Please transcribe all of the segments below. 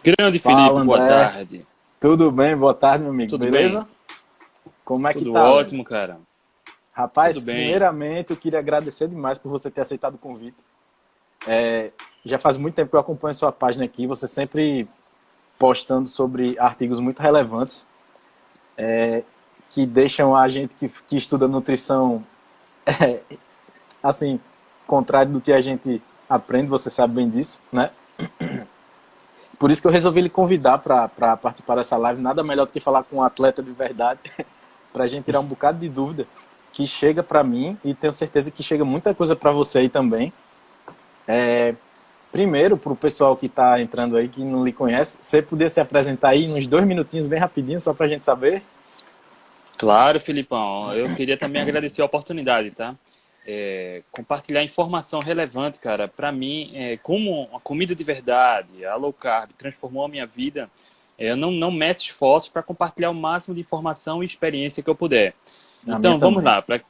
Grande Felipe, Fala, boa André. tarde. Tudo bem? Boa tarde, meu amigo. Tudo bem? Beleza? Como é que Tudo tá, velho? ótimo, cara. Tudo Rapaz, bem. primeiramente eu queria agradecer demais por você ter aceitado o convite. Já faz muito tempo que eu acompanho a sua página aqui, você sempre postando sobre artigos muito relevantes que deixam a gente que estuda nutrição, assim, contrário do que a gente aprende, você sabe bem disso, né? Por isso que eu resolvi lhe convidar para participar dessa live. Nada melhor do que falar com um atleta de verdade, para a gente tirar um bocado de dúvida que chega para mim e tenho certeza que chega muita coisa para você aí também. Primeiro, para o pessoal que está entrando aí, que não lhe conhece, você podia se apresentar aí uns 2 minutinhos, bem rapidinho, só para a gente saber? Claro, Felipão. Eu queria também agradecer a oportunidade, tá? Compartilhar informação relevante, cara. Para mim, como a comida de verdade, a low carb, transformou a minha vida, eu não meço esforços para compartilhar o máximo de informação e experiência que eu puder. A minha Então, vamos também. lá.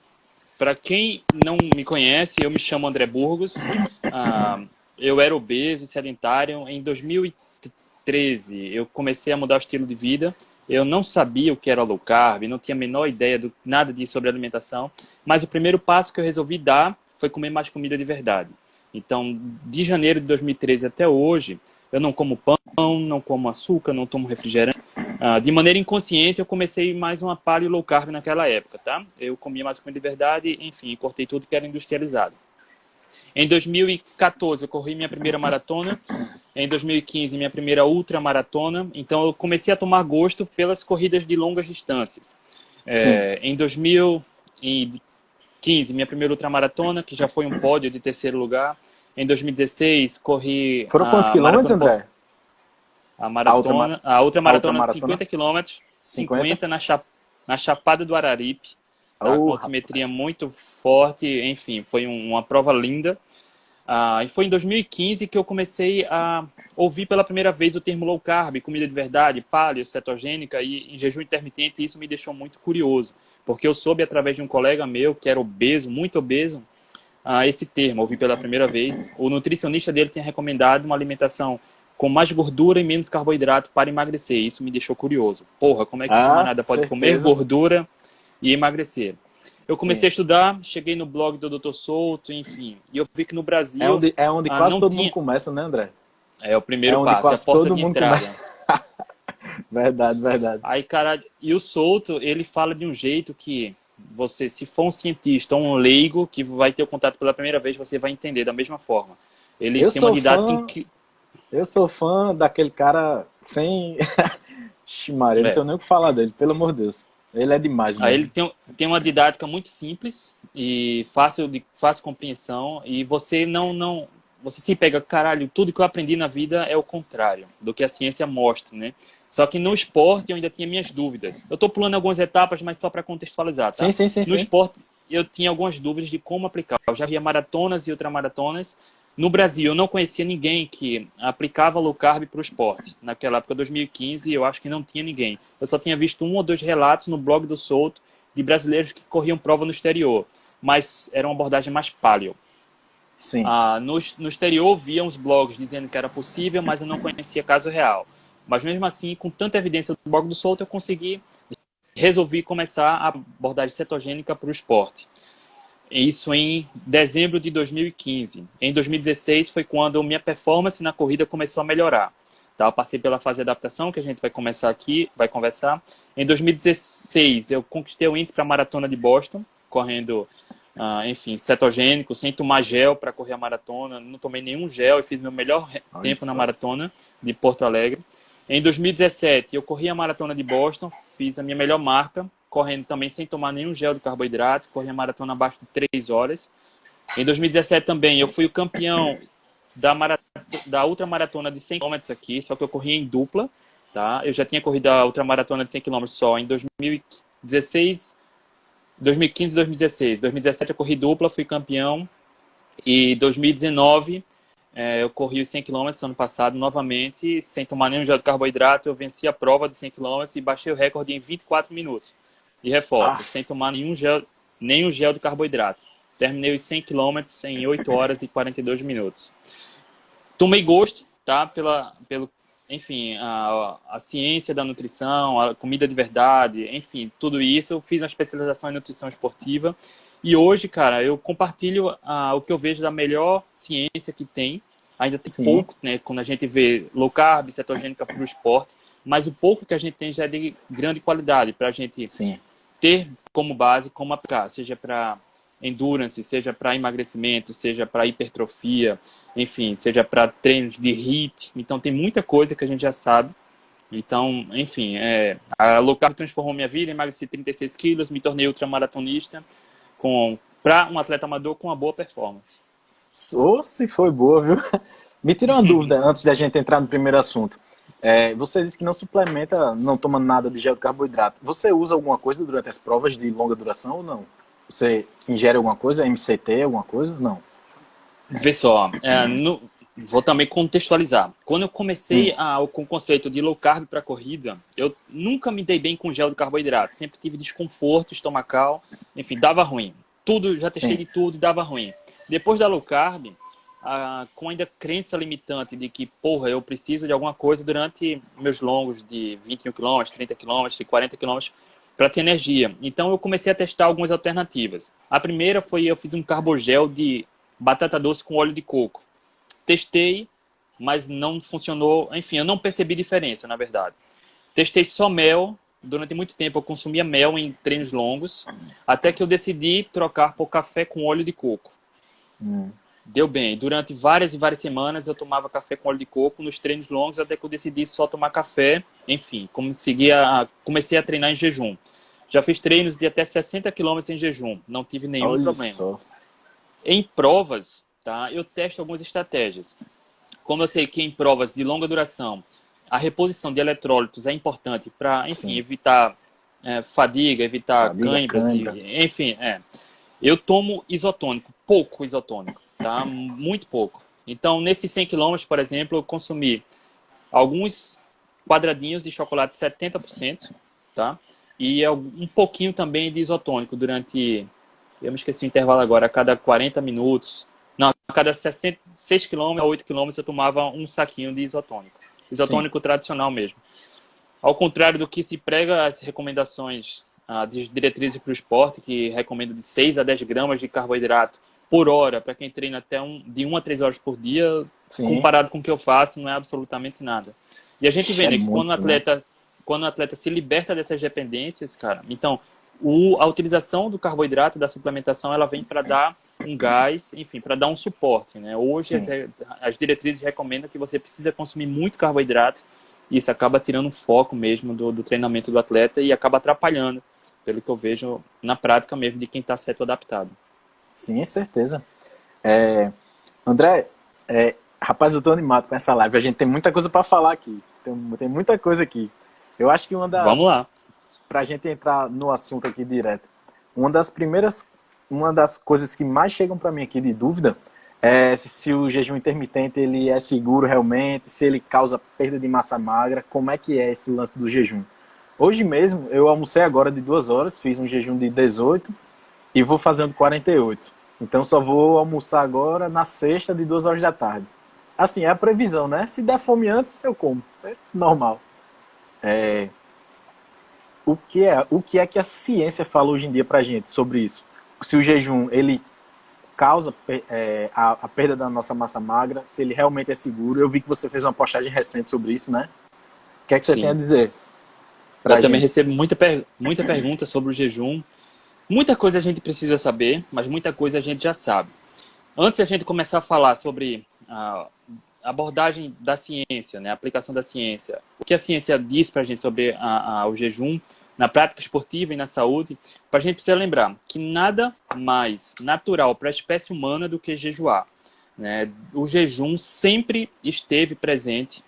Para quem não me conhece, eu me chamo André Burgos. Ah, eu era obeso e sedentário. Em 2013, eu comecei a mudar o estilo de vida. Eu não sabia o que era low carb, não tinha a menor ideia de nada disso sobre alimentação. Mas o primeiro passo que eu resolvi dar foi comer mais comida de verdade. Então, de janeiro de 2013 até hoje, eu não como pão, não como açúcar, não tomo refrigerante. De maneira inconsciente, eu comecei mais uma paleo low carb naquela época, tá? Eu comia mais comida de verdade, enfim, cortei tudo que era industrializado. Em 2014, eu corri minha primeira maratona. Em 2015, minha primeira ultramaratona. Então, eu comecei a tomar gosto pelas corridas de longas distâncias. Sim. Em 2015, minha primeira ultramaratona, que já foi um pódio de terceiro lugar. Em 2016, corri Foram quantos a quilômetros, maratona André? a outra A outra maratona de maratona? 50 quilômetros, 50? 50 na Chapada do Araripe, tá? Com Oh, altimetria rapaz. muito forte, enfim, foi uma prova linda. E foi em 2015 que eu comecei a ouvir pela primeira vez o termo low carb, comida de verdade, paleo, cetogênica e em jejum intermitente, e isso me deixou muito curioso, porque eu soube através de um colega meu que era obeso, muito obeso, esse termo, ouvi pela primeira vez. O nutricionista dele tinha recomendado uma alimentação com mais gordura e menos carboidrato para emagrecer. Isso me deixou curioso. Porra, como é que um Ah, camarada pode comer certeza. gordura e emagrecer? Eu comecei Sim. a estudar, cheguei no blog do Dr. Souto, enfim. E eu vi que no É Brasil onde, é onde quase não todo mundo tinha. começa, né, André? É o É primeiro onde passo, é a quase porta todo de mundo começa. entrada. Verdade, verdade. Aí, cara, e o Souto, ele fala de um jeito que você, se for um cientista ou um leigo que vai ter o contato pela primeira vez, você vai entender da mesma forma. Ele Eu tem uma sou didática fã, incrível. eu sou fã daquele cara sem. Ximaria, não tenho nem o que falar dele, pelo amor de Deus. Ele é demais Aí ele mesmo. tem uma didática muito simples e fácil de fácil compreensão e você não você se pega, caralho, tudo que eu aprendi na vida é o contrário do que a ciência mostra, né? Só que no esporte eu ainda tinha minhas dúvidas. Eu tô pulando algumas etapas, mas só para contextualizar, Sim, tá? sim, sim, No sim. esporte eu tinha algumas dúvidas de como aplicar. Eu já via maratonas e ultramaratonas. No Brasil, eu não conhecia ninguém que aplicava low carb para o esporte. Naquela época, 2015, eu acho que não tinha ninguém. Eu só tinha visto um ou dois relatos no blog do Souto de brasileiros que corriam prova no exterior, mas era uma abordagem mais paleo. Sim. No exterior, via uns blogs dizendo que era possível, mas eu não conhecia caso real. Mas mesmo assim, com tanta evidência do blog do Souto, eu resolvi começar a abordagem cetogênica para o esporte. Isso em dezembro de 2015. Em 2016 foi quando minha performance na corrida começou a melhorar. Tá? Eu passei pela fase de adaptação, que a gente vai começar aqui, vai conversar. Em 2016, eu conquistei o índice para a maratona de Boston, correndo, enfim, cetogênico, sem tomar gel para correr a maratona. Não tomei nenhum gel e fiz meu melhor Olha tempo na só. maratona de Porto Alegre. Em 2017, eu corri a maratona de Boston, fiz a minha melhor marca, correndo também sem tomar nenhum gel de carboidrato, corri a maratona abaixo de 3 horas. Em 2017 também, eu fui o campeão da ultramaratona de 100 km aqui, só que eu corri em dupla, tá? Eu já tinha corrido a ultramaratona de 100 km só em 2016, 2015 e 2016. 2017 eu corri dupla, fui campeão. E 2019 eu corri os 100 km ano passado novamente, sem tomar nenhum gel de carboidrato. Eu venci a prova de 100 km e baixei o recorde em 24 minutos. E reforço, Ah, sem tomar nenhum gel de carboidrato. Terminei os 100 km em 8 horas e 42 minutos. Tomei gosto, tá? enfim, a ciência da nutrição, a comida de verdade, enfim, tudo isso. Eu fiz uma especialização em nutrição esportiva. E hoje, cara, eu compartilho o que eu vejo da melhor ciência que tem. Ainda tem Sim, pouco, né? Quando a gente vê low carb, cetogênica para o esporte, mas o pouco que a gente tem já é de grande qualidade para a gente sim. ter como base como aplicar, seja para endurance, seja para emagrecimento, seja para hipertrofia, enfim, seja para treinos de HIIT. Então tem muita coisa que a gente já sabe. Então, enfim, a low carb transformou minha vida, emagreci 36 quilos, me tornei ultramaratonista para um atleta amador com uma boa performance. Ou se foi boa, viu? Me tira uma dúvida antes da gente entrar no primeiro assunto. Você disse que não suplementa, não toma nada de gel de carboidrato. Você usa alguma coisa durante as provas de longa duração ou não? Você ingere alguma coisa, MCT, alguma coisa? Não. Vê só, vou também contextualizar. Quando eu comecei com o conceito de low carb para corrida, eu nunca me dei bem com gel de carboidrato. Sempre tive desconforto estomacal, enfim, dava ruim. Tudo, já testei Sim. de tudo e dava ruim. Depois da low carb, com ainda crença limitante de que, porra, eu preciso de alguma coisa durante meus longos de 21 km, 30 km, de 40 km para ter energia. Então eu comecei a testar algumas alternativas. A primeira foi eu fiz um carbogel de batata doce com óleo de coco. Testei, mas não funcionou. Enfim, eu não percebi diferença, na verdade. Testei só mel. Durante muito tempo eu consumia mel em treinos longos, até que eu decidi trocar por café com óleo de coco. Hum. Deu bem. Durante várias e várias semanas eu tomava café com óleo de coco nos treinos longos, até que eu decidi só tomar café. Enfim, comecei a treinar em jejum. Já fiz treinos de até 60 quilômetros em jejum. Não tive nenhum Olha problema. só. Em provas, tá, eu testo algumas estratégias. Como eu sei que em provas de longa duração, a reposição de eletrólitos é importante para, enfim, Sim. evitar fadiga, evitar Fadiga, cãibras, cãibra. enfim, eu tomo isotônico, pouco isotônico, tá? Muito pouco. Então, nesses 100 quilômetros, por exemplo, eu consumi alguns quadradinhos de chocolate 70%, tá? E um pouquinho também de isotônico durante, eu me esqueci o intervalo agora, a cada 40 minutos, não, a cada 6 km a 8 km eu tomava um saquinho de isotônico. Sim. Isotônico tradicional mesmo. Ao contrário do que se prega as recomendações de diretrizes para o esporte, que recomenda de 6 a 10 gramas de carboidrato por hora, para quem treina até de 1 a 3 horas por dia, Sim. comparado com o que eu faço, não é absolutamente nada. E a gente vê, É né, que muito, né? quando o atleta se liberta dessas dependências, cara, então a utilização do carboidrato, da suplementação, ela vem para dar um gás, enfim, para dar um suporte, né? Hoje Sim. as diretrizes recomendam que você precisa consumir muito carboidrato e isso acaba tirando o foco mesmo do treinamento do atleta e acaba atrapalhando, pelo que eu vejo na prática mesmo, de quem está certo adaptado. Sim, certeza. André, rapaz, eu tô animado com essa live. A gente tem muita coisa para falar aqui. Tem muita coisa aqui. Eu acho que Vamos lá. pra gente entrar no assunto aqui direto, uma das coisas que mais chegam para mim aqui de dúvida é se o jejum intermitente ele é seguro realmente, se ele causa perda de massa magra, como é que é esse lance do jejum. Hoje mesmo, eu almocei agora de 2 horas, fiz um jejum de 18 e vou fazendo 48. Então só vou almoçar agora na sexta de 2 horas da tarde. Assim, é a previsão, né? Se der fome antes, eu como. É normal. O que é que a ciência fala hoje em dia pra gente sobre isso? Se o jejum, ele causa a perda da nossa massa magra, se ele realmente é seguro. Eu vi que você fez uma postagem recente sobre isso, né? O que é que você tem a Sim. dizer Eu pra também gente? recebo muita pergunta sobre o jejum. Muita coisa a gente precisa saber, mas muita coisa a gente já sabe. Antes de a gente começar a falar sobre a abordagem da ciência, né, a aplicação da ciência, o que a ciência diz para a gente sobre o jejum na prática esportiva e na saúde, a gente precisa lembrar que nada mais natural para a espécie humana do que jejuar, né? O jejum sempre esteve presente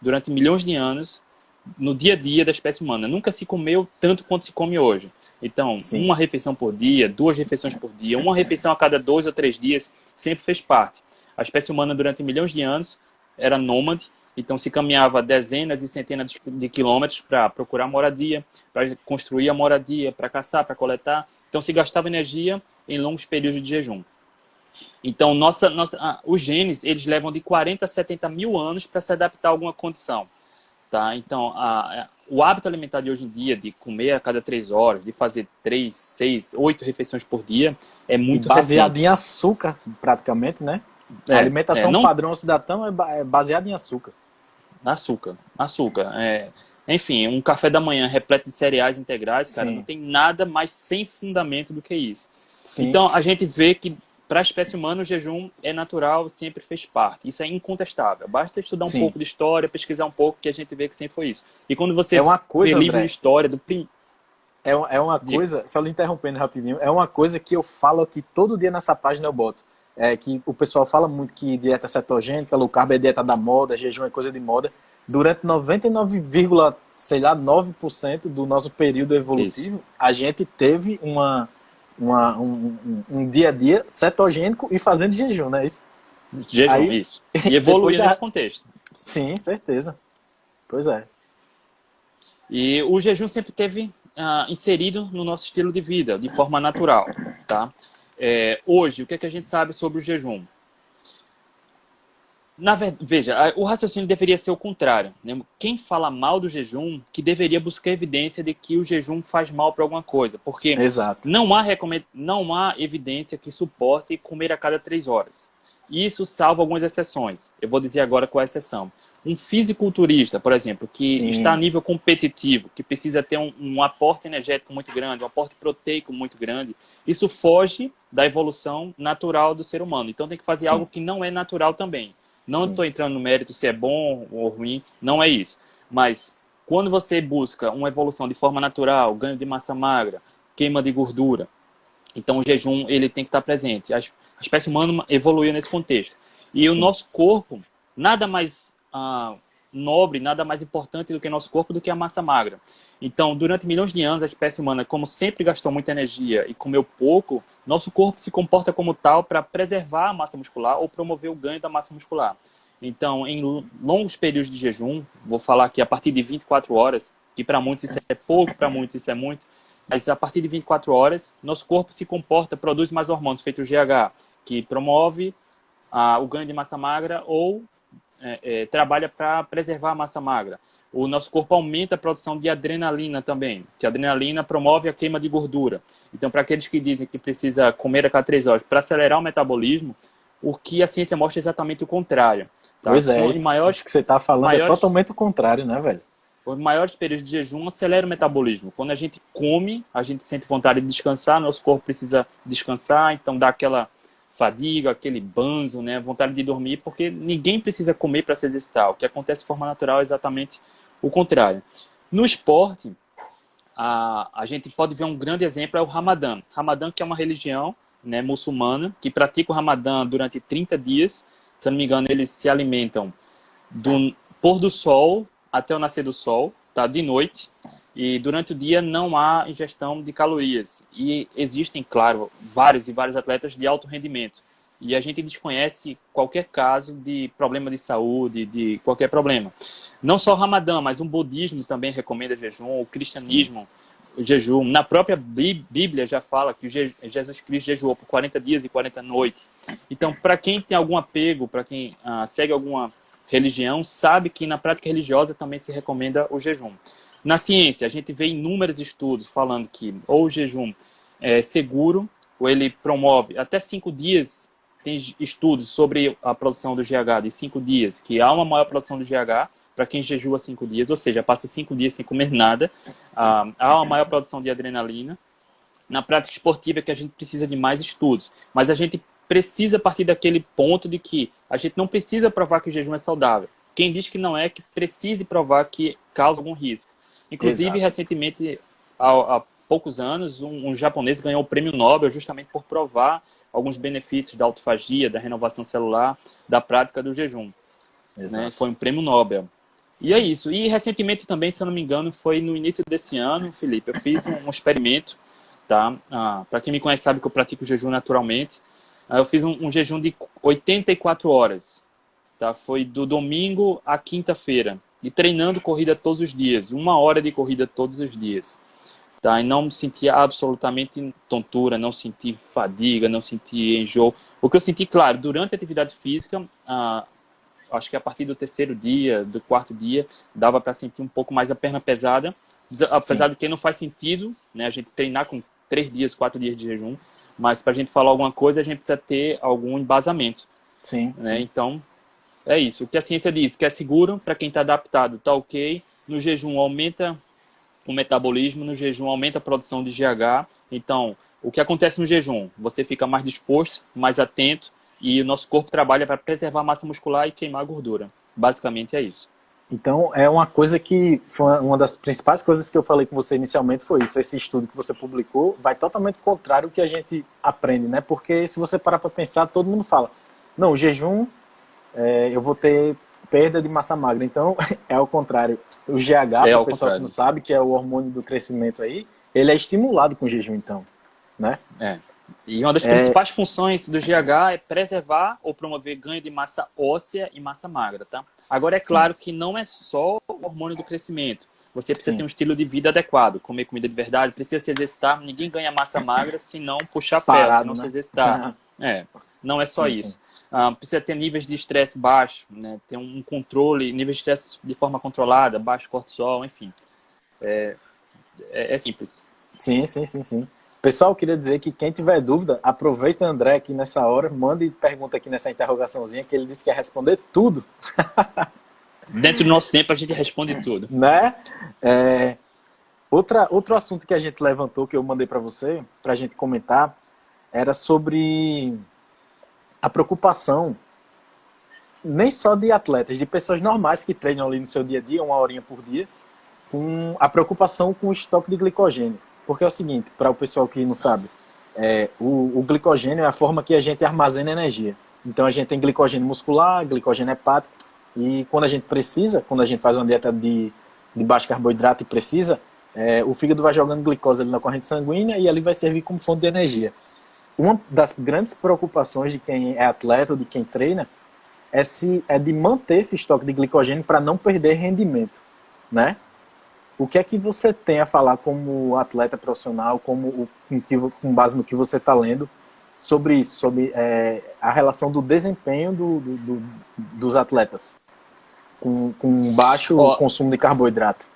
durante milhões de anos no dia a dia da espécie humana. Nunca se comeu tanto quanto se come hoje. Então, Sim, uma refeição por dia, 2 refeições por dia, uma refeição a cada 2 ou 3 dias sempre fez parte. A espécie humana, durante milhões de anos, era nômade, então se caminhava dezenas e centenas de quilômetros para procurar moradia, para construir a moradia, para caçar, para coletar. Então se gastava energia em longos períodos de jejum. Então, os genes, eles levam de 40 a 70 mil anos para se adaptar a alguma condição. tá? Então, o hábito alimentar de hoje em dia, de comer a cada 3 horas, de fazer 3, 6, 8 refeições por dia, é E muito baseado em recente. açúcar, praticamente, né? A alimentação Não padrão ocidental é baseada em açúcar. açúcar, açúcar. Enfim, um café da manhã repleto de cereais integrais, cara, não Sim, tem nada mais sem fundamento do que isso. sim, Então, a gente vê que para a espécie humana o jejum é natural, sempre fez parte. Isso é incontestável. Basta estudar um sim. pouco de história, pesquisar um pouco, que a gente vê que sempre foi isso. E quando É você uma vê coisa, livros de André, história é uma Diga. coisa, só lhe interrompendo rapidinho, é uma coisa que eu falo aqui todo dia nessa página eu boto. É que o pessoal fala muito que dieta cetogênica, low carb é dieta da moda, jejum é coisa de moda. Durante 99, sei lá, 9% do nosso período Isso. evolutivo, a gente teve um dia a dia cetogênico e fazendo jejum, né? Jejum, Aí, isso. E depois evoluiu nesse já... contexto. Sim, certeza. Pois é. E o jejum sempre teve inserido no nosso estilo de vida, de forma natural, tá? Hoje, o que é que a gente sabe sobre o jejum? Veja, o raciocínio deveria ser o contrário, né? Quem fala mal do jejum, que deveria buscar evidência de que o jejum faz mal para alguma coisa, porque Exato. não há evidência que suporte comer a cada 3 horas. Isso salva algumas exceções. Eu vou dizer agora qual é a exceção. Um fisiculturista, por exemplo, que está a Sim, nível competitivo, que precisa ter um aporte energético muito grande, um aporte proteico muito grande, isso foge da evolução natural do ser humano. Então tem que fazer algo sim, que não é natural também. Não sim, estou entrando no mérito se é bom ou ruim, não é isso. Mas quando você busca uma evolução de forma natural, ganho de massa magra, queima de gordura, então o jejum ele tem que estar presente. A espécie humana evoluiu nesse contexto. E o sim. nosso corpo, nada mais nobre, nada mais importante do que nosso corpo do que a massa magra. Então, durante milhões de anos, a espécie humana, como sempre gastou muita energia e comeu pouco, nosso corpo se comporta como tal para preservar a massa muscular ou promover o ganho da massa muscular. Então, em longos períodos de jejum, vou falar aqui a partir de 24 horas, que para muitos isso é pouco, para muitos isso é muito, mas a partir de 24 horas, nosso corpo se comporta, produz mais hormônios, feito o GH, que promove o ganho de massa magra ou trabalha para preservar a massa magra. O nosso corpo aumenta a produção de adrenalina também, que a adrenalina promove a queima de gordura. Então, para aqueles que dizem que precisa comer a cada 3 horas para acelerar o metabolismo, o que a ciência mostra é exatamente o contrário. Tá? Pois é, Em isso que você está falando é maiores, totalmente o contrário, né, velho? os maiores períodos de jejum aceleram o metabolismo. Quando a gente come, a gente sente vontade de descansar, nosso corpo precisa descansar, então dá aquela fadiga, aquele banzo, né, vontade de dormir, porque ninguém precisa comer para se exercitar. O que acontece de forma natural é exatamente o contrário. No esporte, a gente pode ver um grande exemplo é o Ramadã. Ramadã, que é uma religião, né, muçulmana, que pratica o Ramadã durante 30 dias. Se eu não me engano, eles se alimentam do pôr do sol até o nascer do sol, tá? De noite. E durante o dia não há ingestão de calorias. E existem, claro, vários e vários atletas de alto rendimento. E a gente desconhece qualquer caso de problema de saúde, de qualquer problema. Não só o Ramadã, mas o budismo também recomenda jejum, o Sim. cristianismo, o jejum. Na própria Bíblia já fala que Jesus Cristo jejuou por 40 dias e 40 noites. Então, para quem tem algum apego, para quem segue alguma religião, sabe que na prática religiosa também se recomenda o jejum. Na ciência, a gente vê inúmeros estudos falando que ou o jejum é seguro, ou ele promove até 5 dias. Tem estudos sobre a produção do GH de 5 dias, que há uma maior produção do GH para quem jejua 5 dias, ou seja, passa 5 dias sem comer nada. Há uma maior produção de adrenalina. Na prática esportiva é que a gente precisa de mais estudos, mas a gente precisa partir daquele ponto de que a gente não precisa provar que o jejum é saudável. Quem diz que não é, que precise provar que causa algum risco. Inclusive, Exato. recentemente, há poucos anos, um japonês ganhou o prêmio Nobel justamente por provar alguns benefícios da autofagia, da renovação celular, da prática do jejum. Né? Exato. Foi um prêmio Nobel. E é Sim. isso. E recentemente também, se eu não me engano, foi no início desse ano, Felipe, eu fiz um experimento, tá? Para quem me conhece sabe que eu pratico jejum naturalmente. Eu fiz um jejum de 84 horas, tá? Foi do domingo à quinta-feira. E treinando corrida todos os dias, 1 hora de corrida todos os dias. Tá? E não sentia absolutamente tontura, não senti fadiga, não senti enjoo. O que eu senti, claro, durante a atividade física, acho que a partir do terceiro dia, do quarto dia, dava para sentir um pouco mais a perna pesada, apesar Sim. de que não faz sentido, né, a gente treinar com 3 dias, 4 dias de jejum, mas para a gente falar alguma coisa, a gente precisa ter algum embasamento, Sim, né? sim. Então, é isso. O que a ciência diz, que é seguro para quem está adaptado, tá ok. No jejum aumenta o metabolismo, no jejum aumenta a produção de GH. Então, o que acontece no jejum? Você fica mais disposto, mais atento e o nosso corpo trabalha para preservar a massa muscular e queimar a gordura. Basicamente é isso. Então, é uma coisa que foi uma das principais coisas que eu falei com você inicialmente foi isso. Esse estudo que você publicou vai totalmente contrário ao que a gente aprende, né? Porque se você parar para pensar, todo mundo fala, não, o jejum, eu vou ter perda de massa magra. Então, é ao contrário. O GH, É para o ao pessoal que não contrário. sabe, que é o hormônio do crescimento aí, ele é estimulado com o jejum, então, né? É. E uma das principais funções do GH é preservar ou promover ganho de massa óssea e massa magra, tá? Agora, é Sim, claro que não é só o hormônio do crescimento. Você precisa ter sim. um estilo de vida adequado, comer comida de verdade, precisa se exercitar. Ninguém ganha massa magra se não puxar ferro, se Parado, não se né? exercitar. É, não é só Sim, sim. isso. Precisa ter níveis de estresse baixo, né? Ter um controle, nível de estresse de forma controlada, baixo cortisol, enfim. É simples. Sim, sim, sim, sim. Pessoal, queria dizer que quem tiver dúvida, aproveita o André aqui nessa hora, mande pergunta aqui nessa interrogaçãozinha, que ele disse que ia responder tudo, Dentro do nosso tempo, a gente responde tudo. né? Outro assunto que a gente levantou, que eu mandei para você, para a gente comentar, era sobre a preocupação, nem só de atletas, de pessoas normais que treinam ali no seu dia a dia, uma horinha por dia, com a preocupação com o estoque de glicogênio. Porque é o seguinte, para o pessoal que não sabe, o glicogênio é a forma que a gente armazena energia. Então a gente tem glicogênio muscular, glicogênio hepático, e quando a gente precisa, quando a gente faz uma dieta de baixo carboidrato e precisa, o fígado vai jogando glicose ali na corrente sanguínea e ali vai servir como fonte de energia. Uma das grandes preocupações de quem é atleta ou de quem treina é de manter esse estoque de glicogênio para não perder rendimento, né? O que é que você tem a falar como atleta profissional, com base no que você está lendo, sobre isso, sobre a relação do desempenho dos atletas com baixo Ó, consumo de carboidrato?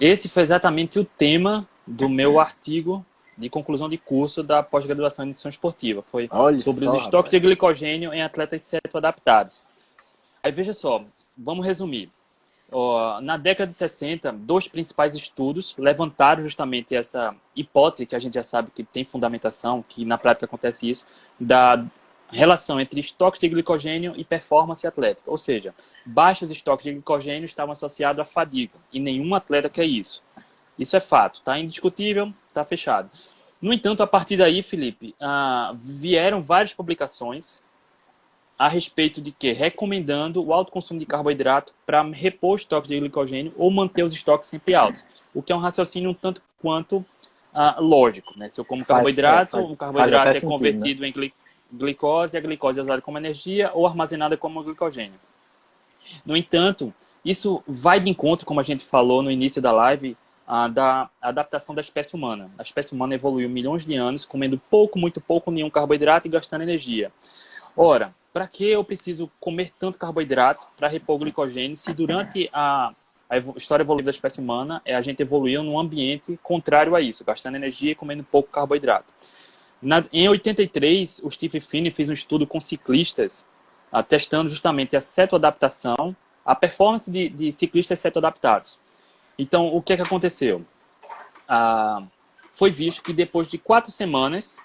esse foi exatamente o tema do meu artigo de conclusão de curso da pós-graduação em nutrição esportiva. Foi Olha sobre os só, estoques de rapaz. glicogênio em atletas cetoadaptados. Aí veja só, vamos resumir. Na década de 60, dois principais estudos levantaram justamente essa hipótese, que a gente já sabe que tem fundamentação, que na prática acontece isso, da relação entre estoques de glicogênio e performance atlética. Ou seja, baixos estoques de glicogênio estavam associados à fadiga, e nenhum atleta quer isso. Isso é fato, está indiscutível, está fechado. No entanto, a partir daí, Felipe, vieram várias publicações a respeito de que recomendando o alto consumo de carboidrato para repor os estoques de glicogênio ou manter os estoques sempre altos, o que é um raciocínio um tanto quanto lógico, né? Se eu como carboidrato, o Faz até carboidrato é sentido, né? convertido em glicose, a glicose é usada como energia ou armazenada como glicogênio. No entanto, isso vai de encontro, como a gente falou no início da live, da adaptação da espécie humana. A espécie humana evoluiu milhões de anos comendo pouco, muito pouco, nenhum carboidrato e gastando energia. Ora, para que eu preciso comer tanto carboidrato para repor o glicogênio se durante a história evolutiva da espécie humana a gente evoluiu num ambiente contrário a isso, gastando energia e comendo pouco carboidrato? Em 83, o Steve Finney fez um estudo com ciclistas testando justamente a cetoadaptação, a performance de ciclistas cetoadaptados. Então, o que é que aconteceu? Foi visto que depois de 4 semanas,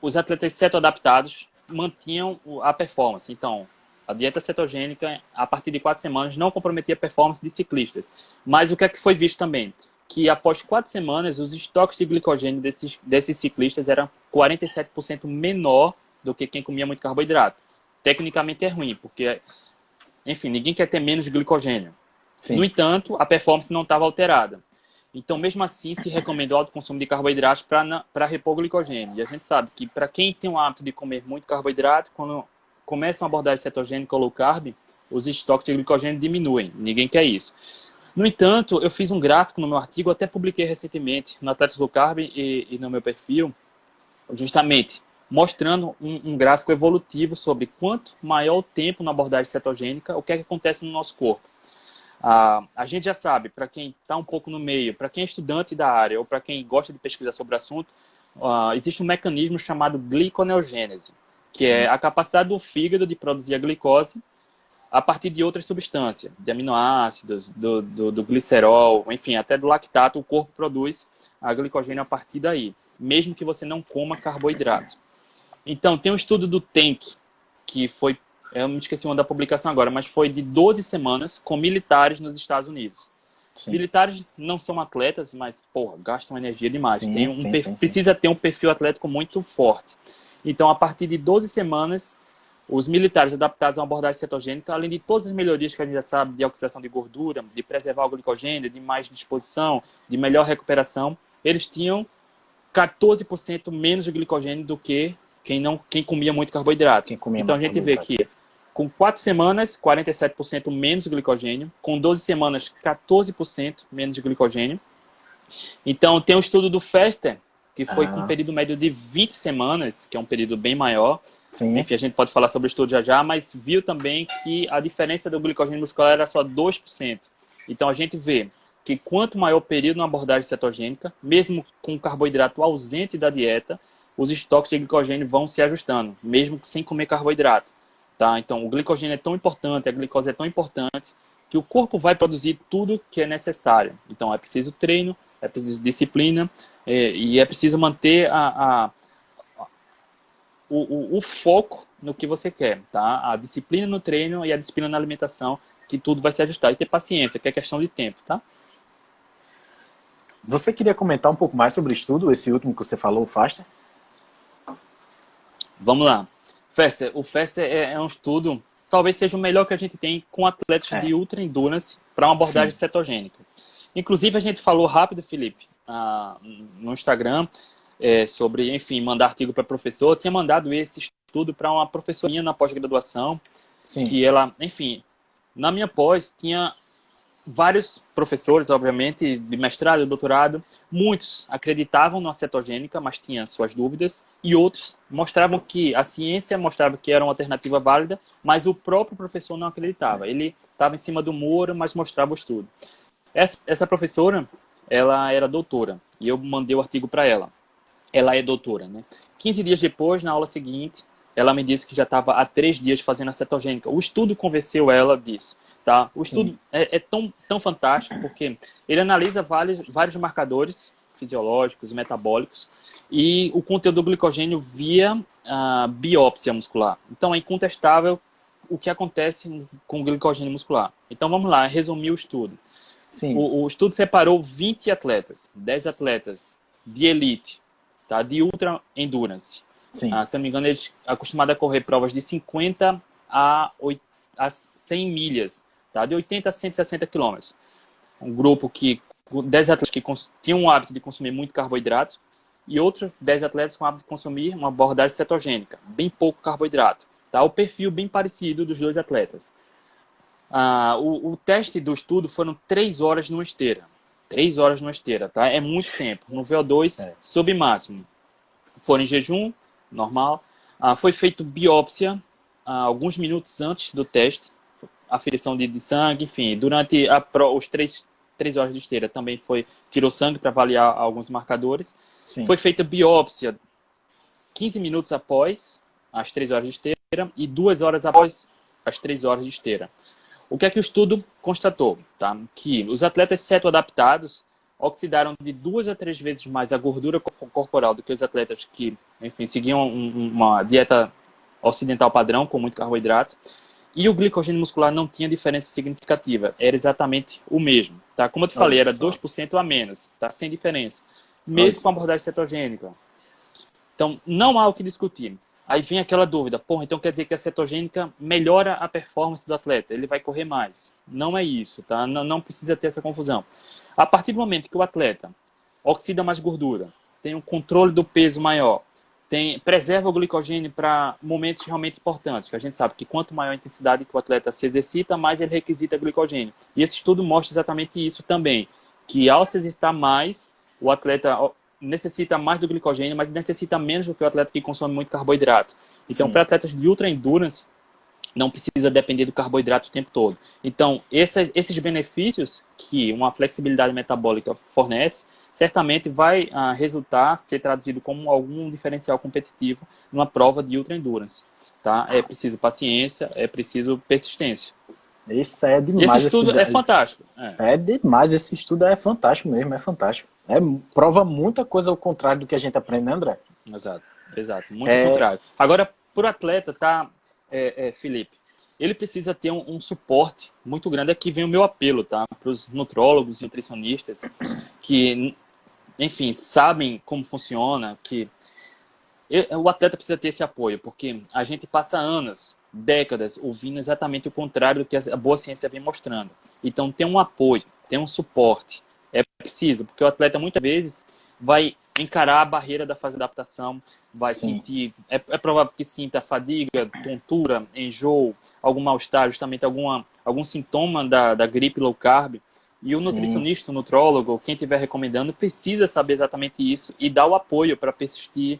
os atletas cetoadaptados mantinham a performance. Então, a dieta cetogênica, a partir de 4 semanas, não comprometia a performance de ciclistas. Mas o que é que foi visto também? Que após 4 semanas, os estoques de glicogênio desses ciclistas eram 47% menor do que quem comia muito carboidrato. Tecnicamente é ruim, porque, enfim, ninguém quer ter menos glicogênio. No Sim. entanto, a performance não estava alterada. Então, mesmo assim, se recomenda o alto consumo de carboidratos para repor glicogênio. E a gente sabe que para quem tem o hábito de comer muito carboidrato, quando começam a abordar esse cetogênico ou low carb, os estoques de glicogênio diminuem. Ninguém quer isso. No entanto, eu fiz um gráfico no meu artigo, até publiquei recentemente no Atletas Low Carb e no meu perfil, justamente mostrando um gráfico evolutivo sobre quanto maior o tempo na abordagem cetogênica, o que é que acontece no nosso corpo. A gente já sabe, para quem está um pouco no meio, para quem é estudante da área ou para quem gosta de pesquisar sobre o assunto, existe um mecanismo chamado gliconeogênese, que é a capacidade do fígado de produzir a glicose a partir de outras substâncias, de aminoácidos, do glicerol, enfim, até do lactato, o corpo produz a glicogênio a partir daí, mesmo que você não coma carboidratos. Então, tem um estudo do Tank, que foi, eu me esqueci uma da publicação agora, mas foi de 12 semanas com militares nos Estados Unidos. Sim. Militares não são atletas, mas, porra, gastam energia demais. Precisa ter um perfil atlético muito forte. Então, a partir de 12 semanas, os militares adaptados a uma abordagem cetogênica, além de todas as melhorias que a gente já sabe, de oxidação de gordura, de preservar o glicogênio, de mais disposição, de melhor recuperação, eles tinham 14% menos de glicogênio do que quem comia muito carboidrato. Então, a gente vê que com 4 semanas, 47% menos de glicogênio. Com 12 semanas, 14% menos de glicogênio. Então, tem um estudo do Fester, que foi com um período médio de 20 semanas, que é um período bem maior. Sim. Enfim, a gente pode falar sobre o estudo já, mas viu também que a diferença do glicogênio muscular era só 2%. Então, a gente vê que quanto maior o período na abordagem cetogênica, mesmo com carboidrato ausente da dieta, os estoques de glicogênio vão se ajustando, mesmo sem comer carboidrato. Tá? Então, o glicogênio é tão importante, a glicose é tão importante, que o corpo vai produzir tudo que é necessário. Então, é preciso treino, é preciso disciplina, e é preciso manter o foco no que você quer. Tá? A disciplina no treino e a disciplina na alimentação, que tudo vai se ajustar. E ter paciência, que é questão de tempo. Tá? Você queria comentar um pouco mais sobre o estudo, esse último que você falou, o Faster? Vamos lá. O Fester é um estudo, talvez seja o melhor que a gente tem com atletas de ultra endurance para uma abordagem cetogênica. Inclusive, a gente falou rápido, Felipe, no Instagram, sobre, enfim, mandar artigo para professor. Eu tinha mandado esse estudo para uma professorinha na pós-graduação, que ela, enfim, na minha pós tinha vários professores, obviamente, de mestrado e doutorado. Muitos acreditavam na cetogênica, mas tinham suas dúvidas. E outros mostravam que a ciência mostrava que era uma alternativa válida, mas o próprio professor não acreditava. Ele estava em cima do muro, mas mostrava o estudo. Essa professora, ela era doutora. E eu mandei o artigo para ela. Ela é doutora, né? 15 dias depois, na aula seguinte, ela me disse que já estava há 3 dias fazendo a cetogênica. O estudo convenceu ela disso. Tá? O estudo é tão fantástico porque ele analisa vários marcadores fisiológicos, metabólicos e o conteúdo do glicogênio via biópsia muscular. Então é incontestável o que acontece com o glicogênio muscular. Então vamos lá, resumir o estudo. O estudo separou 20 atletas, 10 atletas de elite, tá? De ultra endurance. Se não me engano, eles acostumados a correr provas de 50 a 100 milhas. Tá? De 80 a 160 quilômetros. Um grupo 10 atletas que tinham o hábito de consumir muito carboidrato e outros 10 atletas com o hábito de consumir uma abordagem cetogênica, bem pouco carboidrato. Tá? O perfil bem parecido dos dois atletas. O teste do estudo foram 3 horas numa esteira. 3 horas numa esteira, tá? É muito tempo. No VO2 submáximo. Foram em jejum, normal. Foi feito biópsia alguns minutos antes do teste. Aferição de sangue, enfim, durante os 3 horas de esteira também tirou sangue para avaliar alguns marcadores. Foi feita biópsia 15 minutos após as 3 horas de esteira e 2 horas após as 3 horas de esteira. O que é que o estudo constatou? Tá? Que os atletas cetoadaptados oxidaram de 2 a 3 vezes mais a gordura corporal do que os atletas que, enfim, seguiam uma dieta ocidental padrão com muito carboidrato. E o glicogênio muscular não tinha diferença significativa. Era exatamente o mesmo. Tá? Como eu te falei, era 2% a menos. Tá? Sem diferença. Mesmo com a abordagem cetogênica. Então, não há o que discutir. Aí vem aquela dúvida. Porra, então quer dizer que a cetogênica melhora a performance do atleta. Ele vai correr mais. Não é isso. Tá? Não precisa ter essa confusão. A partir do momento que o atleta oxida mais gordura, tem um controle do peso maior, preserva o glicogênio para momentos realmente importantes, que a gente sabe que quanto maior a intensidade que o atleta se exercita, mais ele requisita glicogênio. E esse estudo mostra exatamente isso também, que ao se exercitar mais, o atleta necessita mais do glicogênio, mas necessita menos do que o atleta que consome muito carboidrato. Então, para atletas de ultra endurance, não precisa depender do carboidrato o tempo todo. Então, esses benefícios que uma flexibilidade metabólica fornece, certamente vai resultar, ser traduzido como algum diferencial competitivo numa prova de ultra endurance. Tá? É preciso paciência, é preciso persistência. Isso é demais. Esse estudo é fantástico. É demais, esse estudo é fantástico mesmo, é fantástico. Prova muita coisa ao contrário do que a gente aprende, né, André? Exato. Muito ao contrário. Agora, por atleta, tá, Felipe, ele precisa ter um suporte muito grande. Aqui vem o meu apelo, tá? Para os nutrólogos, nutricionistas, que, enfim, sabem como funciona, que o atleta precisa ter esse apoio, porque a gente passa anos, décadas, ouvindo exatamente o contrário do que a boa ciência vem mostrando. Então, tem um apoio, tem um suporte. É preciso, porque o atleta muitas vezes vai encarar a barreira da fase de adaptação, vai sentir, é provável que sinta fadiga, tontura, enjoo, algum mal-estar, justamente algum sintoma da gripe low carb. E o nutricionista, o nutrólogo, quem estiver recomendando, precisa saber exatamente isso e dar o apoio para persistir,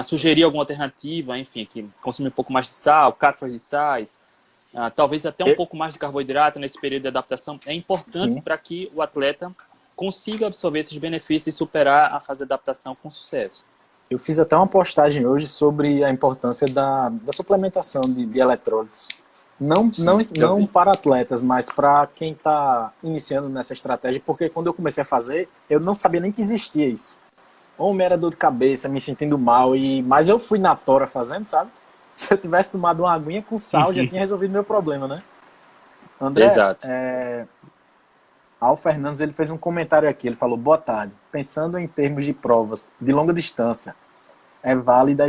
sugerir alguma alternativa, enfim, que consumir um pouco mais de sal, cápsulas de sais, talvez até um pouco mais de carboidrato nesse período de adaptação. É importante para que o atleta consiga absorver esses benefícios e superar a fase de adaptação com sucesso. Eu fiz até uma postagem hoje sobre a importância da suplementação de eletrólitos. Não para atletas, mas para quem está iniciando nessa estratégia, porque quando eu comecei a fazer, eu não sabia nem que existia isso. Ou era dor de cabeça, me sentindo mal, mas eu fui na tora fazendo, sabe? Se eu tivesse tomado uma aguinha com sal, já tinha resolvido meu problema, né? André, Exato. Al Fernandes, ele fez um comentário aqui, ele falou: boa tarde, pensando em termos de provas de longa distância, é válida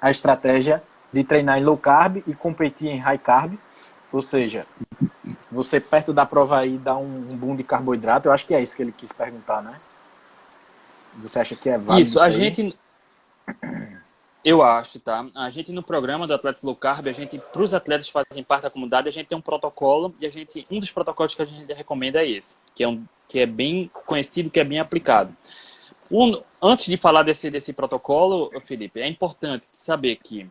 a estratégia de treinar em low carb e competir em high carb, ou seja, você perto da prova aí dá um boom de carboidrato. Eu acho que é isso que ele quis perguntar, né? Você acha que é válido isso? Eu acho, tá? A gente no programa do Atletas Low Carb, para os atletas que fazem parte da comunidade, a gente tem um protocolo e um dos protocolos que a gente recomenda é esse, que é bem conhecido, que é bem aplicado. Antes de falar desse protocolo, Felipe, é importante saber que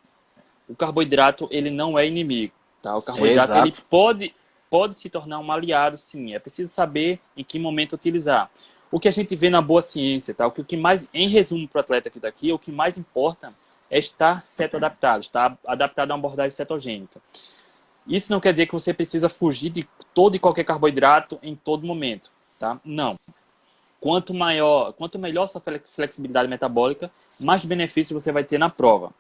o carboidrato, ele não é inimigo, tá? O carboidrato, ele pode se tornar um aliado, sim. É preciso saber em que momento utilizar. O que a gente vê na boa ciência, tá? O que mais, em resumo para o atleta que está aqui, o que mais importa é estar cetoadaptado, estar adaptado a uma abordagem cetogênica. Isso não quer dizer que você precisa fugir de todo e qualquer carboidrato em todo momento, tá? Não. Quanto melhor sua flexibilidade metabólica, mais benefícios você vai ter na prova.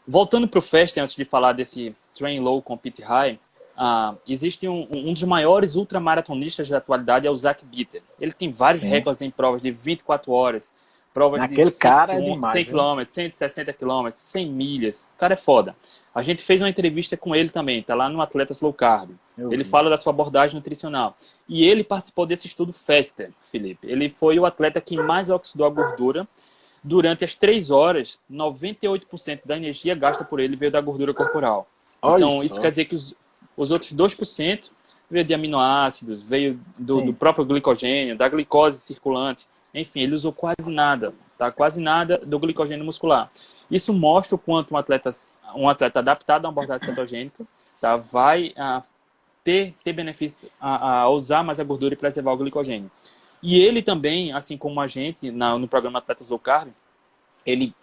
Voltando para o FASTER, antes de falar desse Train Low, Compete High, existe um dos maiores ultramaratonistas da atualidade, é o Zach Bitter. Ele tem vários recordes em provas de 24 horas, provas de 100 km, 160 km, 100 milhas. O cara é foda. A gente fez uma entrevista com ele também, tá lá no Atletas Low Carb. Ele fala da sua abordagem nutricional. E ele participou desse estudo FASTER, Felipe. Ele foi o atleta que mais oxidou a gordura. Durante as 3 horas, 98% da energia gasta por ele veio da gordura corporal. Então, isso quer dizer que os outros 2% veio de aminoácidos, veio do próprio glicogênio, da glicose circulante. Enfim, ele usou quase nada, tá? Quase nada do glicogênio muscular. Isso mostra o quanto um atleta adaptado a uma abordagem cetogênica, tá? Vai ter benefícios a usar mais a gordura e preservar o glicogênio. E ele também, assim como a gente, no programa Atletas Low Carb, ele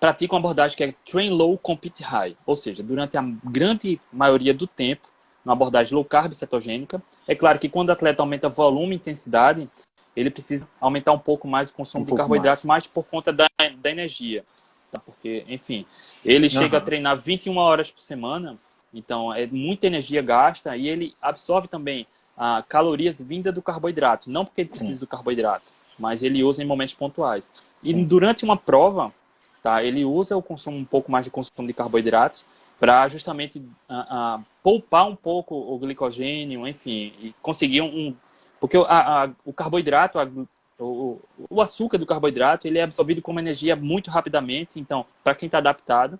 pratica uma abordagem que é Train Low, Compete High. Ou seja, durante a grande maioria do tempo, uma abordagem low carb cetogênica. É claro que quando o atleta aumenta volume e intensidade, ele precisa aumentar um pouco mais o consumo de carboidratos, mais por conta da energia. Tá? Porque, enfim, ele chega a treinar 21 horas por semana, então é muita energia gasta e ele absorve também calorias vindas do carboidrato. Não porque ele precisa do carboidrato, mas ele usa em momentos pontuais. Sim. E durante uma prova, tá, ele usa um pouco mais de consumo de carboidratos para justamente poupar um pouco o glicogênio, enfim, e conseguir porque o carboidrato, o açúcar do carboidrato, ele é absorvido como energia muito rapidamente. Então, para quem está adaptado,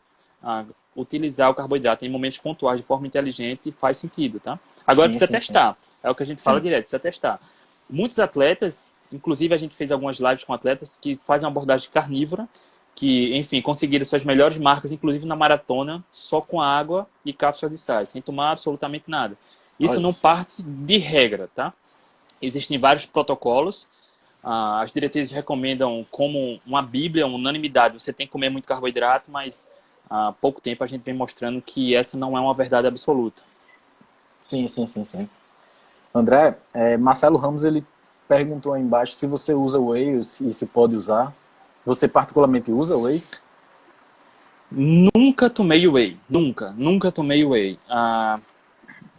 utilizar o carboidrato em momentos pontuais de forma inteligente faz sentido, tá? Agora precisa testar. É o que a gente fala direto, precisa testar. Muitos atletas Inclusive, a gente fez algumas lives com atletas que fazem uma abordagem carnívora, que, enfim, conseguiram suas melhores marcas, inclusive na maratona, só com água e cápsulas de sais, sem tomar absolutamente nada. Isso Olha não só. parte de regra, tá? Existem vários protocolos. As diretrizes recomendam como uma bíblia, uma unanimidade. Você tem que comer muito carboidrato, mas há pouco tempo a gente vem mostrando que essa não é uma verdade absoluta. Sim, sim, sim, sim. André, Marcelo Ramos, ele perguntou aí embaixo se você usa whey e se pode usar. Você particularmente usa whey? Nunca tomei whey. Nunca tomei whey.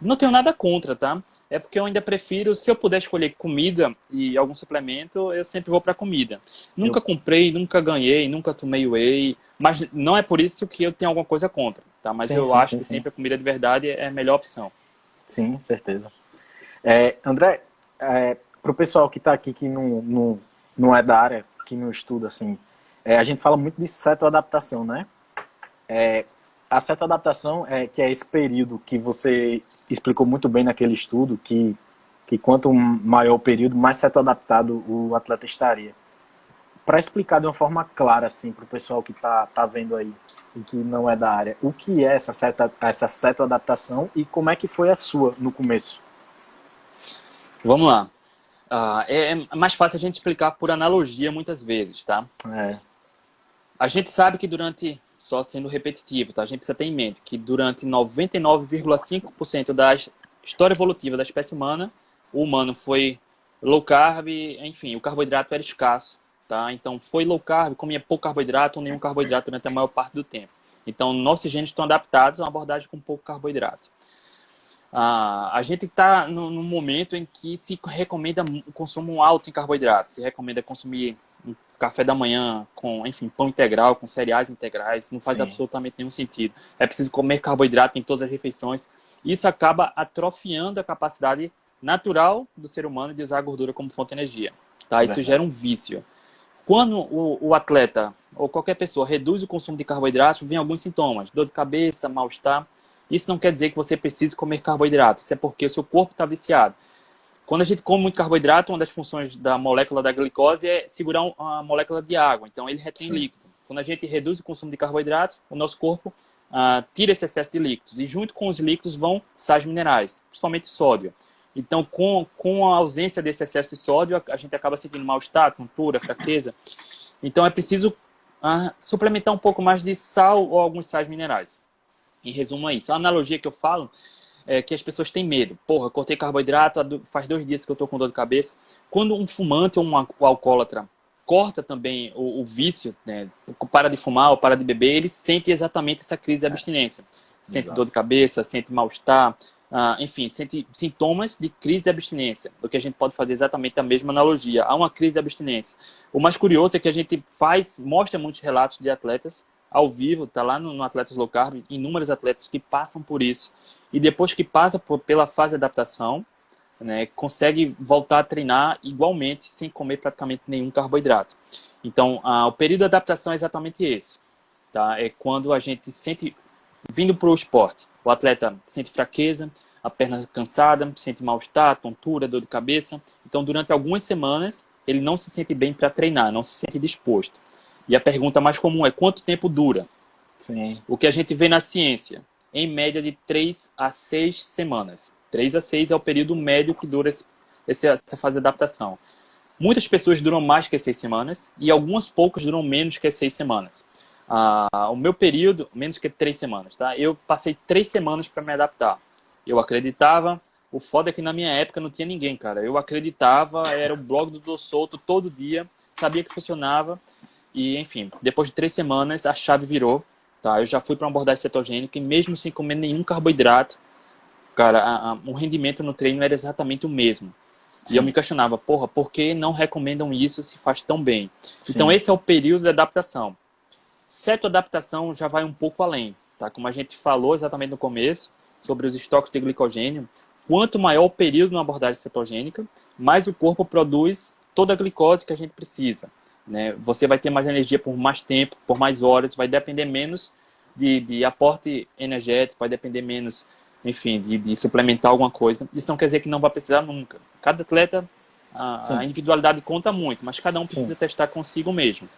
Não tenho nada contra, tá? É porque eu ainda prefiro, se eu puder escolher comida e algum suplemento, eu sempre vou para comida. Eu, Nunca comprei, nunca ganhei, nunca tomei whey, mas não é por isso que eu tenho alguma coisa contra, tá? Mas sim, eu sim, acho sim, que sim. sempre a comida de verdade é a melhor opção. Sim, certeza. André, para o pessoal que está aqui que não é da área, que não estuda, assim, a gente fala muito de cetoadaptação, né? A cetoadaptação que é esse período que você explicou muito bem naquele estudo, que quanto maior o período, mais cetoadaptado o atleta estaria. Para explicar de uma forma clara, assim, para o pessoal que tá vendo aí e que não é da área, o que é essa cetoadaptação e como é que foi a sua no começo? Vamos lá. É mais fácil a gente explicar por analogia muitas vezes, tá? É, A gente sabe que durante, só sendo repetitivo, tá? A gente precisa ter em mente que durante 99,5% da história evolutiva da espécie humana, o humano foi low carb, enfim, o carboidrato era escasso, tá? Então foi low carb, comia pouco carboidrato ou nenhum carboidrato durante a maior parte do tempo. Então nossos genes estão adaptados a uma abordagem com pouco carboidrato. A gente está num momento em que se recomenda o consumo alto em carboidratos, se recomenda consumir um café da manhã com, enfim, pão integral, com cereais integrais, não faz sim, absolutamente nenhum sentido. É preciso comer carboidrato em todas as refeições. Isso acaba atrofiando a capacidade natural do ser humano de usar a gordura como fonte de energia. Tá? Isso verdade. gera um vício. Quando o atleta ou qualquer pessoa reduz o consumo de carboidratos, vem alguns sintomas: dor de cabeça, mal-estar. Isso não quer dizer que você precise comer carboidratos, isso é porque o seu corpo está viciado. Quando a gente come muito carboidrato, uma das funções da molécula da glicose é segurar a molécula de água, então ele retém Sim, líquido. Quando a gente reduz o consumo de carboidratos, o nosso corpo tira esse excesso de líquidos, e junto com os líquidos vão sais minerais, principalmente sódio. Então, com a ausência desse excesso de sódio, a gente acaba sentindo mal-estar, tontura, fraqueza. Então, é preciso suplementar um pouco mais de sal ou alguns sais minerais. Em resumo, é isso. A analogia que eu falo é que as pessoas têm medo. Porra, cortei carboidrato, faz 2 dias que eu tô com dor de cabeça. Quando um fumante ou um alcoólatra corta também o vício, né, para de fumar ou para de beber, ele sente exatamente essa crise de abstinência. Sente dor exato. de cabeça, sente mal-estar, enfim, sente sintomas de crise de abstinência. O que a gente pode fazer exatamente a mesma analogia. Há uma crise de abstinência. O mais curioso é que a gente mostra muitos relatos de atletas ao vivo, tá lá no Atletas Low Carb, inúmeros atletas que passam por isso. E depois que passa pela fase de adaptação, né, consegue voltar a treinar igualmente, sem comer praticamente nenhum carboidrato. Então, o período de adaptação é exatamente esse. Tá? É quando a gente sente, vindo para o esporte, o atleta sente fraqueza, a perna cansada, sente mal-estar, tontura, dor de cabeça. Então, durante algumas semanas, ele não se sente bem para treinar, não se sente disposto. E a pergunta mais comum é: quanto tempo dura? Sim, O que a gente vê na ciência, em média de 3 a 6 semanas. 3 a 6 é o período médio que dura essa fase de adaptação. Muitas pessoas duram mais que 6 semanas e algumas poucas duram menos que 6 semanas. O meu período, menos que 3 semanas, tá? Eu passei 3 semanas para me adaptar. Eu acreditava, o foda é que na minha época não tinha ninguém, cara. Eu acreditava, era o blog do Dor Solto todo dia, sabia que funcionava. E, enfim, depois de 3 semanas, a chave virou. Tá? Eu já fui para uma abordagem cetogênica e mesmo sem comer nenhum carboidrato, cara, o rendimento no treino era exatamente o mesmo. E eu me sim, questionava, porra, por que não recomendam isso se faz tão bem? Então, sim, esse é o período de adaptação. Cetoadaptação já vai um pouco além. Tá? Como a gente falou exatamente no começo, sobre os estoques de glicogênio, quanto maior o período na abordagem cetogênica, mais o corpo produz toda a glicose que a gente precisa. Né? Você vai ter mais energia por mais tempo, por mais horas, vai depender menos de aporte energético, vai depender menos, enfim, de suplementar alguma coisa. Isso não quer dizer que não vai precisar nunca. Cada atleta a individualidade conta muito, mas cada um precisa testar consigo mesmo.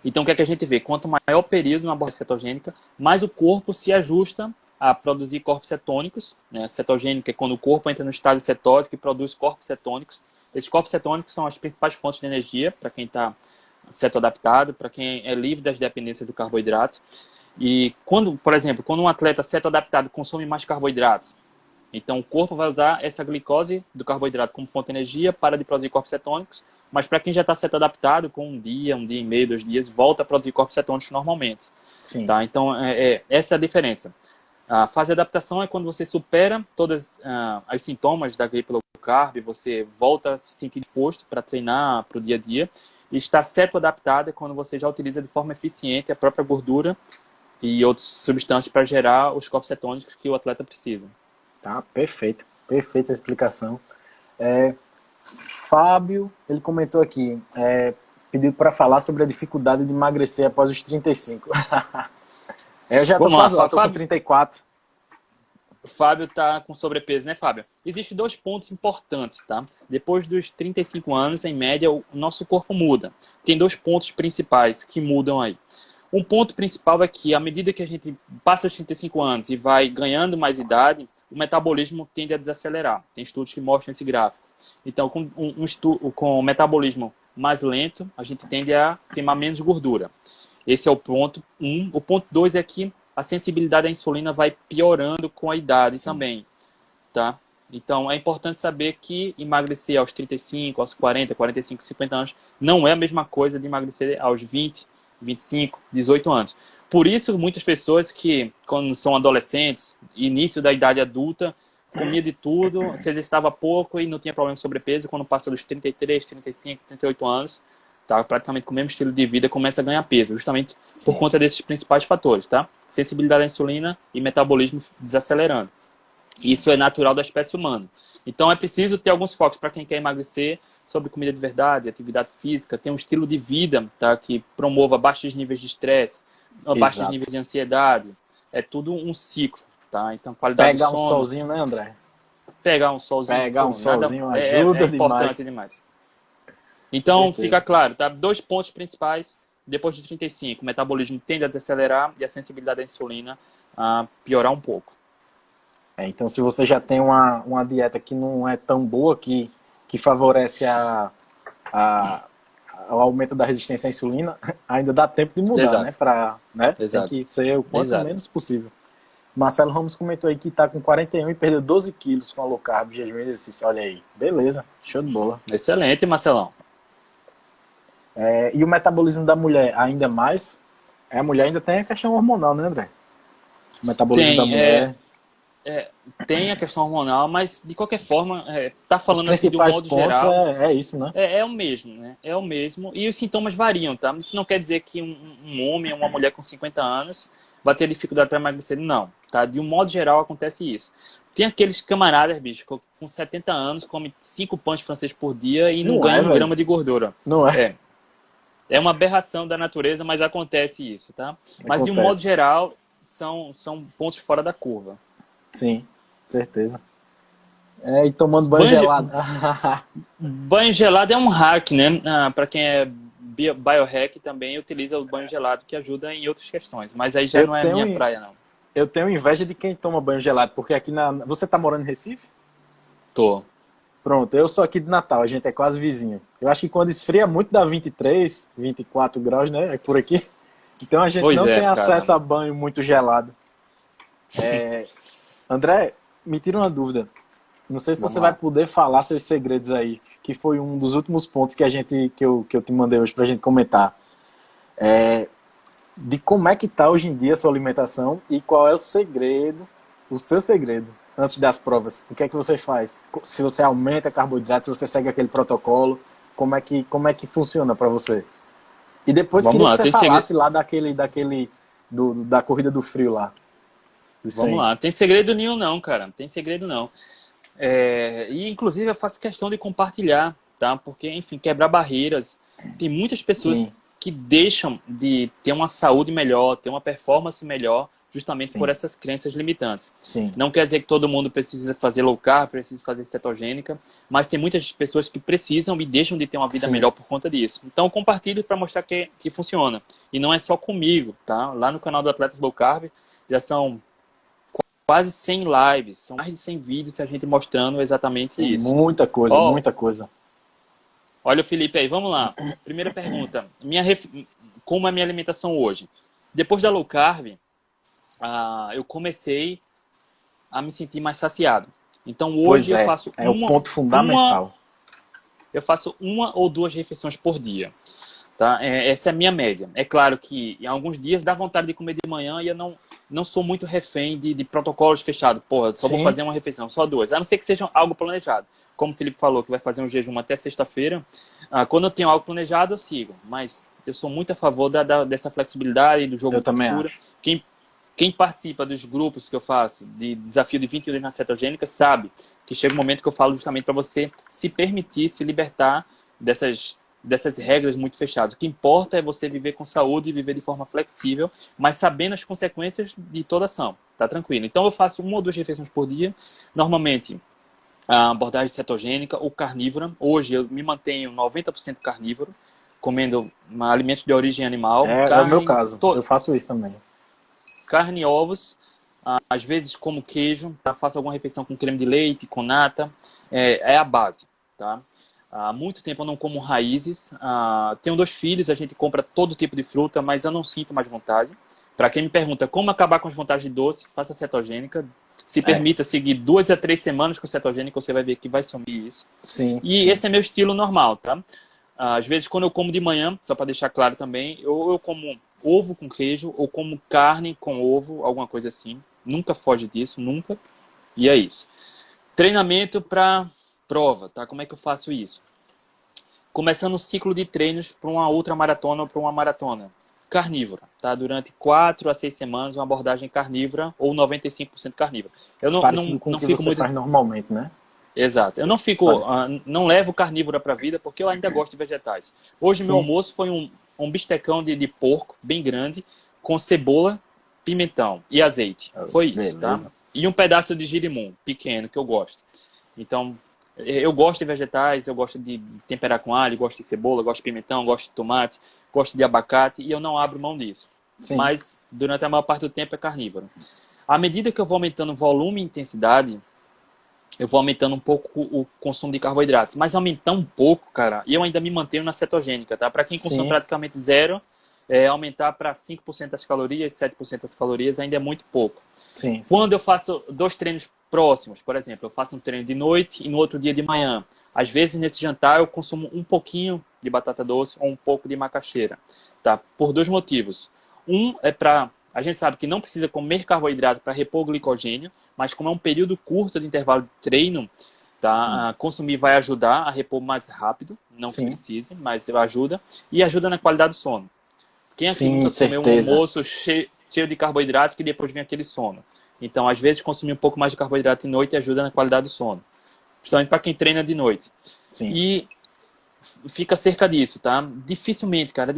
Então, o que é que a gente vê? Quanto maior o período na abordagem cetogênica, mais o corpo se ajusta a produzir corpos cetônicos. Né? Cetogênica é quando o corpo entra no estado de cetose, que produz corpos cetônicos. Esses corpos cetônicos são as principais fontes de energia para quem está cetoadaptado, para quem é livre das dependências do carboidrato. E, por exemplo, quando um atleta cetoadaptado consome mais carboidratos, então o corpo vai usar essa glicose do carboidrato como fonte de energia para de produzir corpos cetônicos, mas para quem já está cetoadaptado, com um dia e meio, 2 dias, volta a produzir corpos cetônicos normalmente. Sim. Tá? Então, essa é a diferença. A fase de adaptação é quando você supera todos os sintomas da gripe low carb, você volta a se sentir disposto para treinar para o dia a dia, e está cetoadaptado é quando você já utiliza de forma eficiente a própria gordura e outras substâncias para gerar os corpos cetônicos que o atleta precisa. Tá, perfeito. Perfeita a explicação. Fábio, ele comentou aqui, pediu para falar sobre a dificuldade de emagrecer após os 35. Eu já estou quase lá, estou com 34. O Fábio está com sobrepeso, né, Fábio? Existem 2 pontos importantes, tá? Depois dos 35 anos, em média, o nosso corpo muda. Tem 2 pontos principais que mudam aí. Um ponto principal é que, à medida que a gente passa os 35 anos e vai ganhando mais idade, o metabolismo tende a desacelerar. Tem estudos que mostram esse gráfico. Então, com o metabolismo mais lento, a gente tende a queimar menos gordura. Esse é o ponto 1. O ponto 2 é que a sensibilidade à insulina vai piorando com a idade também. Tá? Então, é importante saber que emagrecer aos 35, aos 40, 45, 50 anos não é a mesma coisa de emagrecer aos 20, 25, 18 anos. Por isso, muitas pessoas que, quando são adolescentes, início da idade adulta, comia de tudo, se exercitava pouco e não tinha problema com sobrepeso, quando passa dos 33, 35, 38 anos, tá, praticamente com o mesmo estilo de vida, começa a ganhar peso, justamente por conta desses principais fatores, tá? Sensibilidade à insulina e metabolismo desacelerando. Isso é natural da espécie humana. Então, é preciso ter alguns focos para quem quer emagrecer sobre comida de verdade, atividade física, ter um estilo de vida, tá, que promova baixos níveis de estresse, baixos níveis de ansiedade. É tudo um ciclo, tá? Então, qualidade do sono. Pegar um solzinho, né, André? Pegar um solzinho. Pegar um solzinho ajuda importante demais. Então, fica claro, tá? 2 pontos principais. Depois de 35, o metabolismo tende a desacelerar e a sensibilidade à insulina a piorar um pouco. Então, se você já tem uma dieta que não é tão boa, que favorece o aumento da resistência à insulina, ainda dá tempo de mudar, né? Tem que ser o quanto menos possível. Marcelo Ramos comentou aí que está com 41 e perdeu 12 quilos com a low carb, jejum e exercício. Olha aí, beleza, show de bola. Excelente, Marcelão. E o metabolismo da mulher ainda mais? A mulher ainda tem a questão hormonal, né, André? O metabolismo da mulher... tem a questão hormonal, mas de qualquer forma, tá falando assim de um modo geral. É isso, né? É o mesmo, né? É o mesmo. E os sintomas variam, tá? Isso não quer dizer que um homem ou uma mulher com 50 anos vai ter dificuldade para emagrecer, não. Tá? De um modo geral acontece isso. Tem aqueles camaradas, bicho, com 70 anos, come 5 pães franceses por dia e não ganha 1 grama de gordura. Não é? É uma aberração da natureza, mas acontece isso, tá? Mas de um modo geral, são pontos fora da curva. Sim, certeza. E tomando banho gelado. Banho gelado é um hack, né? Para quem é biohack também utiliza o banho gelado, que ajuda em outras questões. Mas aí já não é a minha praia, não. Eu tenho inveja de quem toma banho gelado, porque aqui Você tá morando em Recife? Tô. Pronto, eu sou aqui de Natal, a gente é quase vizinho. Eu acho que quando esfria muito dá 23, 24 graus, né? É por aqui. Então a gente não tem acesso a banho muito gelado. André, me tira uma dúvida. Não sei se você vai poder falar seus segredos aí, que foi um dos últimos pontos que eu te mandei hoje pra gente comentar. De como é que tá hoje em dia a sua alimentação e qual é o seu segredo, antes das provas. O que é que você faz? Se você aumenta carboidrato, se você segue aquele protocolo, como é que funciona para você? E depois queria que você falasse lá da corrida do frio lá. Vamos lá, tem segredo nenhum não, cara, não tem segredo não. E inclusive eu faço questão de compartilhar, tá? Porque, enfim, quebrar barreiras. Tem muitas pessoas que deixam de ter uma saúde melhor, ter uma performance melhor justamente Sim. por essas crenças limitantes. Sim. Não quer dizer que todo mundo precisa fazer low carb, precisa fazer cetogênica, mas tem muitas pessoas que precisam e deixam de ter uma vida Sim. melhor por conta disso. Então, eu compartilho para mostrar que funciona. E não é só comigo, tá? Lá no canal do Atletas Low Carb já são quase 100 lives, são mais de 100 vídeos a gente mostrando exatamente Tem isso. muita coisa, Ó, muita coisa. olha o Felipe aí, vamos lá. Primeira pergunta. Como é a minha alimentação hoje? Depois da low carb, eu comecei a me sentir mais saciado. Então Pois hoje eu é, faço é o ponto fundamental. uma ou duas refeições por dia. Tá? Essa é a minha média. É claro que em alguns dias dá vontade de comer de manhã e eu não sou muito refém de protocolos fechados. Porra, só vou Sim. fazer uma refeição, só duas. A não ser que seja algo planejado. Como o Felipe falou, que vai fazer um jejum até sexta-feira. Quando eu tenho algo planejado, eu sigo. Mas eu sou muito a favor dessa flexibilidade, do jogo Eu de também cintura. acho. Quem participa dos grupos que eu faço de desafio de 21 dias na cetogênica sabe que chega um momento que eu falo justamente para você se permitir, se libertar dessas regras muito fechadas. O que importa é você viver com saúde e viver de forma flexível, mas sabendo as consequências de toda ação. Tá tranquilo. Então eu faço uma ou duas refeições por dia, normalmente a abordagem cetogênica ou carnívora. Hoje eu me mantenho 90% carnívoro, comendo alimentos de origem animal, É o meu carne, caso. Eu faço isso também. carne e ovos, às vezes como queijo, tá? Faço alguma refeição com creme de leite, com nata, é a base, tá? Há muito tempo eu não como raízes, tenho 2 filhos, a gente compra todo tipo de fruta, mas eu não sinto mais vontade. Para quem me pergunta como acabar com as vontades de doce, faça cetogênica, se permita seguir 2 a 3 semanas com cetogênica, você vai ver que vai sumir isso. Sim. E sim. esse é meu estilo normal, tá? Às vezes, quando eu como de manhã, só para deixar claro também, eu como ovo com queijo ou como carne com ovo, alguma coisa assim. Nunca foge disso, nunca. E é isso. Treinamento para prova, tá? Como é que eu faço isso? Começando um ciclo de treinos para uma outra maratona ou para uma maratona. Carnívora, tá? Durante 4 a 6 semanas, uma abordagem carnívora ou 95% carnívora. Eu Parecido com o não que fico você muito... faz normalmente, né? Exato. Eu não fico, Parecido. não levo carnívora para a vida porque eu ainda gosto de vegetais. Hoje meu Sim. almoço foi um bistecão de porco bem grande com cebola, pimentão e azeite. Foi isso, tá? Beleza. E um pedaço de girimum pequeno que eu gosto. Então, eu gosto de vegetais, eu gosto de temperar com alho, gosto de cebola, gosto de pimentão, gosto de tomate, gosto de abacate e eu não abro mão disso. Sim. Mas durante a maior parte do tempo é carnívoro. À medida que eu vou aumentando volume e intensidade, eu vou aumentando um pouco o consumo de carboidratos. Mas aumentar um pouco, cara, e eu ainda me mantenho na cetogênica, tá? Para quem consome Sim. praticamente zero, aumentar para 5% das calorias, 7% das calorias ainda é muito pouco. Sim. Quando eu faço 2 treinos próximos, por exemplo, eu faço um treino de noite e no outro dia de manhã. Às vezes, nesse jantar, eu consumo um pouquinho de batata doce ou um pouco de macaxeira, tá? Por 2 motivos. Um é para... A gente sabe que não precisa comer carboidrato para repor glicogênio, mas como é um período curto de intervalo de treino, tá? Consumir vai ajudar a repor mais rápido, não que precise, mas ajuda. E ajuda na qualidade do sono. Quem aqui nunca comeu um almoço cheio de carboidratos que depois vem aquele sono? Então, às vezes, consumir um pouco mais de carboidrato de noite ajuda na qualidade do sono. Principalmente para quem treina de noite. Sim. E fica cerca disso, tá? Dificilmente, cara,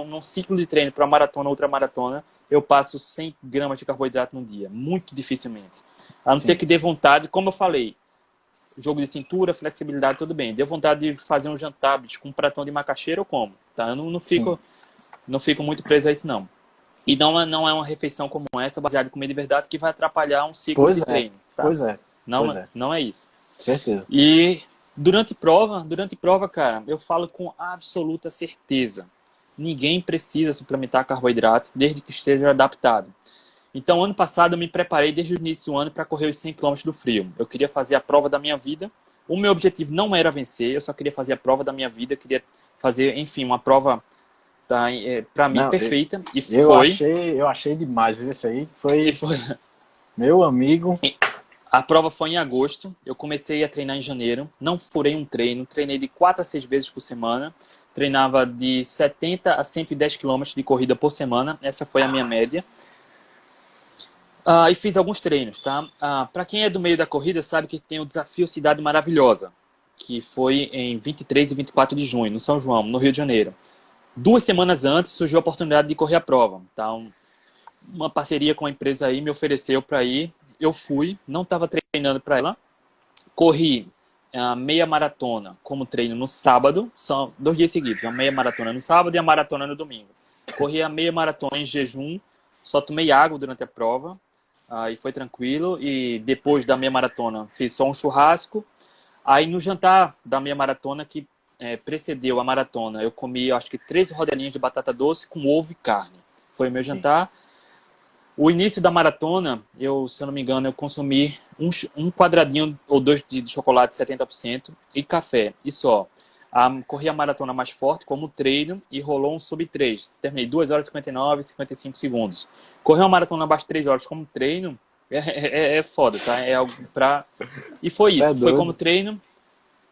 num ciclo de treino para maratona ou ultramaratona, eu passo 100 gramas de carboidrato no dia. Muito dificilmente. A não ser que dê vontade, como eu falei, jogo de cintura, flexibilidade, tudo bem. Deu vontade de fazer um jantar com um pratão de macaxeira, eu como, tá? Eu não fico muito preso a isso, não. E não é uma refeição como essa, baseada em comida de verdade, que vai atrapalhar um ciclo de treino, tá? Pois é. Não é isso. Certeza. E durante prova, cara, eu falo com absoluta certeza. Ninguém precisa suplementar carboidrato desde que esteja adaptado. Então, ano passado, eu me preparei desde o início do ano para correr os 100 km do frio. Eu queria fazer a prova da minha vida. O meu objetivo não era vencer, eu só queria fazer a prova da minha vida. Eu queria fazer, enfim, uma prova, tá, para mim, perfeita. E eu achei demais. Isso aí foi... Meu amigo. A prova foi em agosto. Eu comecei a treinar em janeiro. Não furei um treino. Treinei de 4 a 6 vezes por semana. Treinava de 70 a 110 km de corrida por semana. Essa foi a minha média. E fiz alguns treinos, tá? Para quem é do meio da corrida, sabe que tem o desafio Cidade Maravilhosa, que foi em 23 e 24 de junho, no São João, no Rio de Janeiro. 2 semanas antes surgiu a oportunidade de correr a prova. Então, uma parceria com a empresa aí me ofereceu para ir. Eu fui, não estava treinando para ela. Corri a meia maratona como treino no sábado, são 2 dias seguidos, a meia maratona no sábado e a maratona no domingo. Corri a meia maratona em jejum, só tomei água durante a prova, e foi tranquilo. E depois da meia maratona fiz só um churrasco. Aí no jantar da meia maratona, que precedeu a maratona, eu comi acho que 13 rodelinhas de batata doce com ovo e carne. Foi o meu jantar. O início da maratona, se eu não me engano, eu consumi um quadradinho ou 2 de chocolate 70% e café, e só. Corri a maratona mais forte como treino e rolou um sub 3. Terminei 2 horas e 59 e 55 segundos. Correr uma maratona abaixo de 3 horas como treino é foda, tá? É algo pra... E foi isso, foi como treino.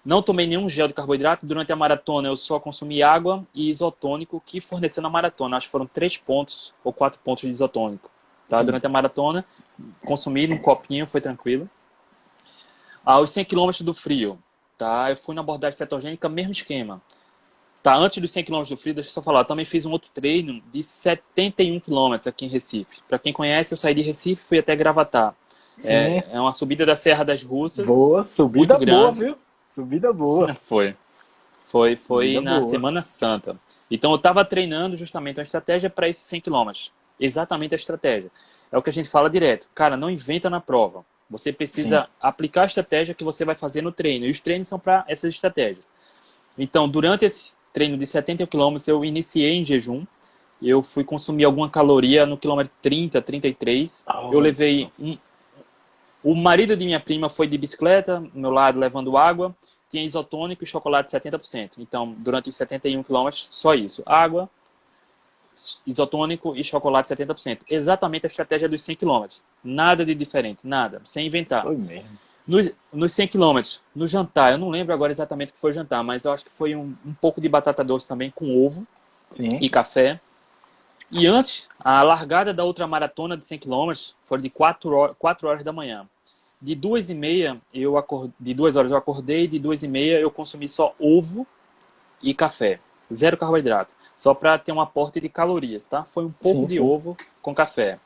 Não tomei nenhum gel de carboidrato. Durante a maratona eu só consumi água e isotônico que forneceu na maratona. Acho que foram 3 pontos ou 4 pontos de isotônico. Tá? Durante a maratona, consumi num copinho, foi tranquilo. Aos 100 km do frio, tá? Eu fui na abordagem cetogênica, mesmo esquema. Tá? Antes dos 100 km do frio, deixa eu só falar, eu também fiz um outro treino de 71 km aqui em Recife. Para quem conhece, eu saí de Recife e fui até Gravatar. É uma subida da Serra das Russas. Boa, subida boa, viu? Subida boa. Foi na Semana Santa. Então eu estava treinando justamente uma estratégia para esses 100 km. Exatamente a estratégia. É o que a gente fala direto. Cara, não inventa na prova. Você precisa aplicar a estratégia que você vai fazer no treino. E os treinos são para essas estratégias. Então, durante esse treino de 71 km, eu iniciei em jejum. Eu fui consumir alguma caloria no quilômetro 30, 33. Eu levei O marido de minha prima foi de bicicleta, do meu lado, levando água. Tinha isotônico e chocolate 70%. Então, durante os 71 km, só isso. Água, isotônico e chocolate 70%. Exatamente a estratégia dos 100 km. Nada de diferente, nada. Sem inventar. Foi mesmo. Nos 100 km, no jantar, eu não lembro agora exatamente o que foi o jantar, mas eu acho que foi um pouco de batata doce também, com ovo e café. E antes, a largada da outra maratona de 100 km foi de 4 horas da manhã. De 2h30, de 2 horas eu acordei, de 2h30 eu consumi só ovo e café. 0 carboidrato. Só para ter um aporte de calorias, tá? Foi um pouco de ovo com café.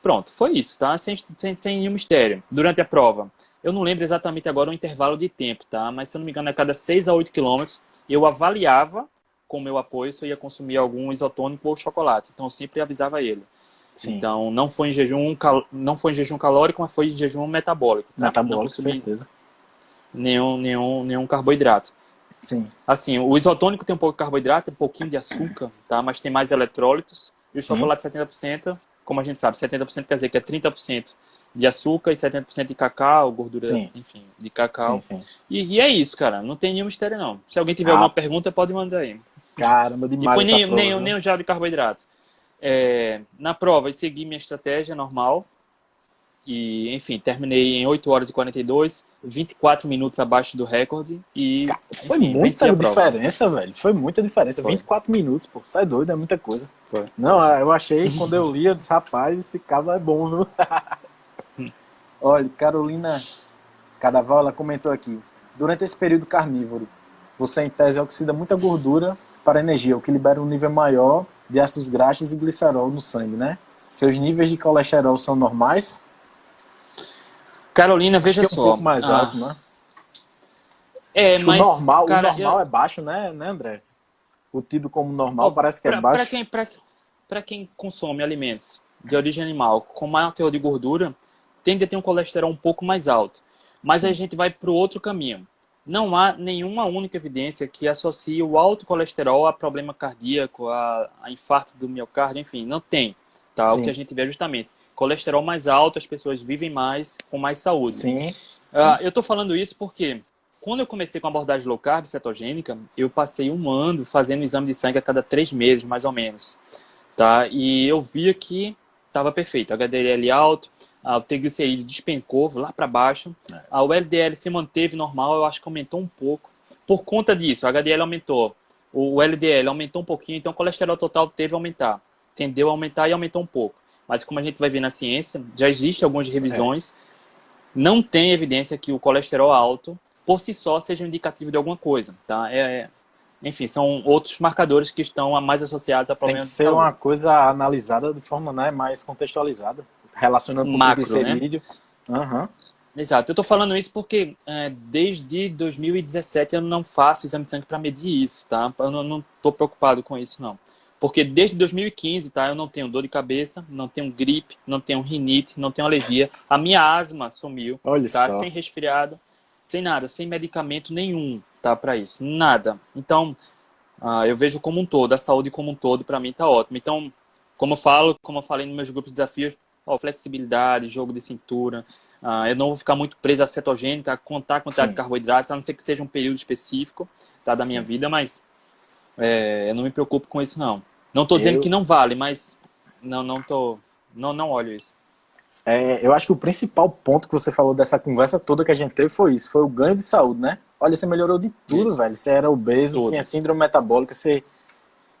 Pronto, foi isso, tá? Sem nenhum mistério. Durante a prova, eu não lembro exatamente agora o intervalo de tempo, tá? Mas se eu não me engano, a cada 6 a 8 quilômetros, eu avaliava com o meu apoio se eu ia consumir algum isotônico ou chocolate. Então eu sempre avisava ele. Então não foi em jejum calórico, mas foi em jejum metabólico. Tá? Metabólico, com certeza. Nenhum carboidrato. Assim, o isotônico tem um pouco de carboidrato, um pouquinho de açúcar, tá? Mas tem mais eletrólitos. E o chocolate 70%, como a gente sabe, 70% quer dizer que é 30% de açúcar e 70% de cacau, gordura, enfim, de cacau. E é isso, cara. Não tem nenhum mistério, não. Se alguém tiver alguma pergunta, pode mandar aí. Caramba, demais. E foi nem um gel de carboidrato. Na prova, eu segui minha estratégia normal. E, enfim, terminei em 8 horas e 42, 24 minutos abaixo do recorde. E foi muita diferença, velho. Foi muita diferença. 24 minutos, pô. Sai doido, é muita coisa. Não, eu achei, quando eu li, eu disse, rapaz, esse cabo é bom, viu? Olha, Carolina Cadaval, ela comentou aqui. Durante esse período carnívoro, você, em tese, oxida muita gordura para energia, o que libera um nível maior de ácidos graxos e glicerol no sangue, né? Seus níveis de colesterol são normais? Carolina, veja só. Um pouco mais alto, né? Mas o normal é baixo, né, André? O tido como normal parece que é baixo. Para quem consome alimentos de origem animal com maior teor de gordura, tende a ter um colesterol um pouco mais alto. Mas aí a gente vai para o outro caminho. Não há nenhuma única evidência que associe o alto colesterol a problema cardíaco, a infarto do miocárdio, enfim, não tem. Tá? O que a gente vê é justamente colesterol mais alto, as pessoas vivem mais, com mais saúde. Eu estou falando isso porque quando eu comecei com a abordagem low carb cetogênica, eu passei 1 ano fazendo exame de sangue a cada 3 meses, mais ou menos. Tá? E eu via que estava perfeito. HDL alto, o triglicerídeo despencou lá para baixo. O LDL se manteve normal, eu acho que aumentou um pouco. Por conta disso, o HDL aumentou, o LDL aumentou um pouquinho, então o colesterol total teve a aumentar. Tendeu a aumentar e aumentou um pouco. Mas como a gente vai ver na ciência, já existem algumas revisões, não tem evidência que o colesterol alto, por si só, seja um indicativo de alguma coisa. Tá? enfim, são outros marcadores que estão mais associados a Tem que problemas de ser uma saúde. coisa analisada de forma, né, mais contextualizada, relacionando com o Macro, né? triglicerídeo. Aham. Exato. Eu estou falando isso porque desde 2017 eu não faço exame de sangue para medir isso, tá? Eu não estou preocupado com isso, não. Porque desde 2015, tá? Eu não tenho dor de cabeça, não tenho gripe, não tenho rinite, não tenho alergia. A minha asma sumiu, Olha tá? só. Sem resfriado, sem nada, sem medicamento nenhum, tá? Para isso, nada. Então, eu vejo como um todo, a saúde como um todo, para mim tá ótimo. Então, como eu falei nos meus grupos de desafios, ó, flexibilidade, jogo de cintura, eu não vou ficar muito preso à cetogênica, a contar a quantidade de Sim, carboidratos, a não ser que seja um período específico, tá, da minha sim. vida, mas eu não me preocupo com isso, não. Não estou dizendo que Eu, não vale, mas não olho isso. eu acho que o principal ponto que você falou dessa conversa toda que a gente teve foi isso, foi o ganho de saúde, né? Olha, você melhorou de tudo, Isso, velho. Você era obeso, tinha tudo. síndrome metabólica, você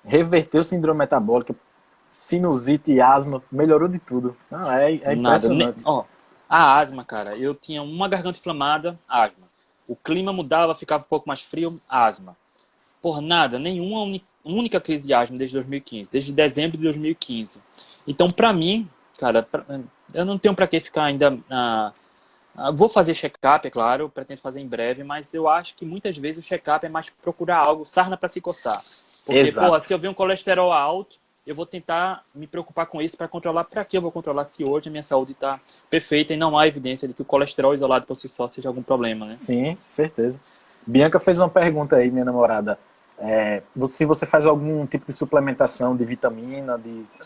reverteu síndrome metabólica, sinusite, asma, melhorou de tudo. Não, é Nada. impressionante. Ó, a asma, cara, eu tinha uma garganta inflamada, asma. O clima mudava, ficava um pouco mais frio, asma. Por nada, nenhuma única crise de asma desde 2015, desde dezembro de 2015. Então, pra mim, cara, eu não tenho pra que ficar ainda. Vou fazer check-up, é claro, pretendo fazer em breve, mas eu acho que muitas vezes o check-up é mais procurar algo, sarna pra se coçar. Porque, pô, Exato. se eu ver um colesterol alto, eu vou tentar me preocupar com isso para controlar. Para que eu vou controlar se hoje a minha saúde está perfeita e não há evidência de que o colesterol isolado por si só seja algum problema, né? Sim, certeza. Bianca fez uma pergunta aí, minha namorada. Se você faz algum tipo de suplementação de vitamina,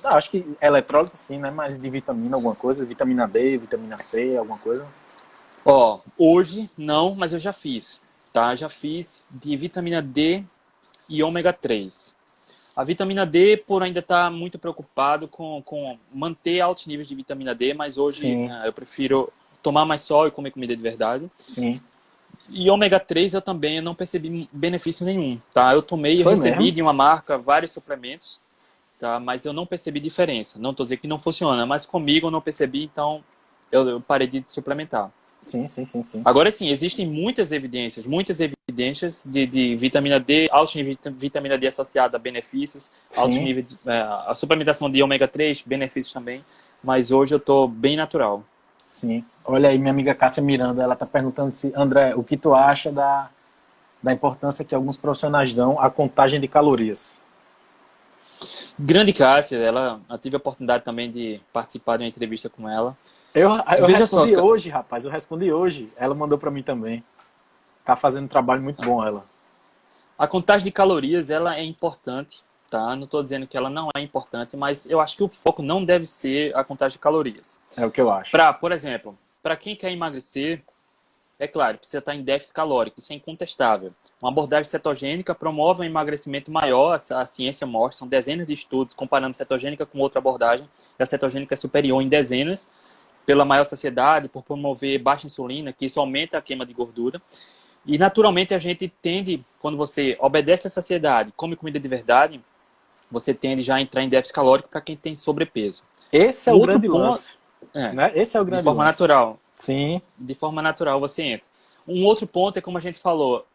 acho que eletrólito sim, né? Mas de vitamina, alguma coisa, vitamina D, vitamina C, alguma coisa. Ó, hoje não, mas eu já fiz, tá? Já fiz de vitamina D e ômega 3. A vitamina D, por ainda estar muito preocupado com manter altos níveis de vitamina D, mas hoje Sim, eu prefiro tomar mais sol e comer comida de verdade. sim. E ômega 3 eu também não percebi benefício nenhum, tá? Eu tomei, eu Foi recebi mesmo? de uma marca vários suplementos, tá? Mas eu não percebi diferença. Não estou dizendo que não funciona, mas comigo eu não percebi, então eu parei de suplementar. Sim, sim, sim, sim. Agora sim, existem muitas evidências de vitamina D, altos níveis de vitamina D associada a benefícios, altos Sim, níveis de, a suplementação de ômega 3, benefícios também, mas hoje eu estou bem natural. sim. Olha aí, minha amiga Cássia Miranda, ela tá perguntando se, André, o que tu acha da importância que alguns profissionais dão à contagem de calorias? Grande Cássia, eu tive a oportunidade também de participar de uma entrevista com ela. Eu Veja só, respondi hoje, rapaz, eu respondi hoje. Ela mandou pra mim também. Tá fazendo um trabalho muito bom, ela. a contagem de calorias ela é importante, tá? Não estou dizendo que ela não é importante, mas eu acho que o foco não deve ser a contagem de calorias. É o que eu acho. Por exemplo, para quem quer emagrecer, é claro, precisa estar em déficit calórico, isso é incontestável. Uma abordagem cetogênica promove um emagrecimento maior, a ciência mostra, são dezenas de estudos comparando cetogênica com outra abordagem, e a cetogênica é superior em dezenas, pela maior saciedade, por promover baixa insulina, que isso aumenta a queima de gordura. E naturalmente a gente tende, quando você obedece à saciedade, come comida de verdade, você tende já a entrar em déficit calórico para quem tem sobrepeso. Esse é Um o outro grande ponto, lance, é, né? Esse é o de grande forma lance. natural, Sim, você entra. Um outro ponto é, como a gente falou,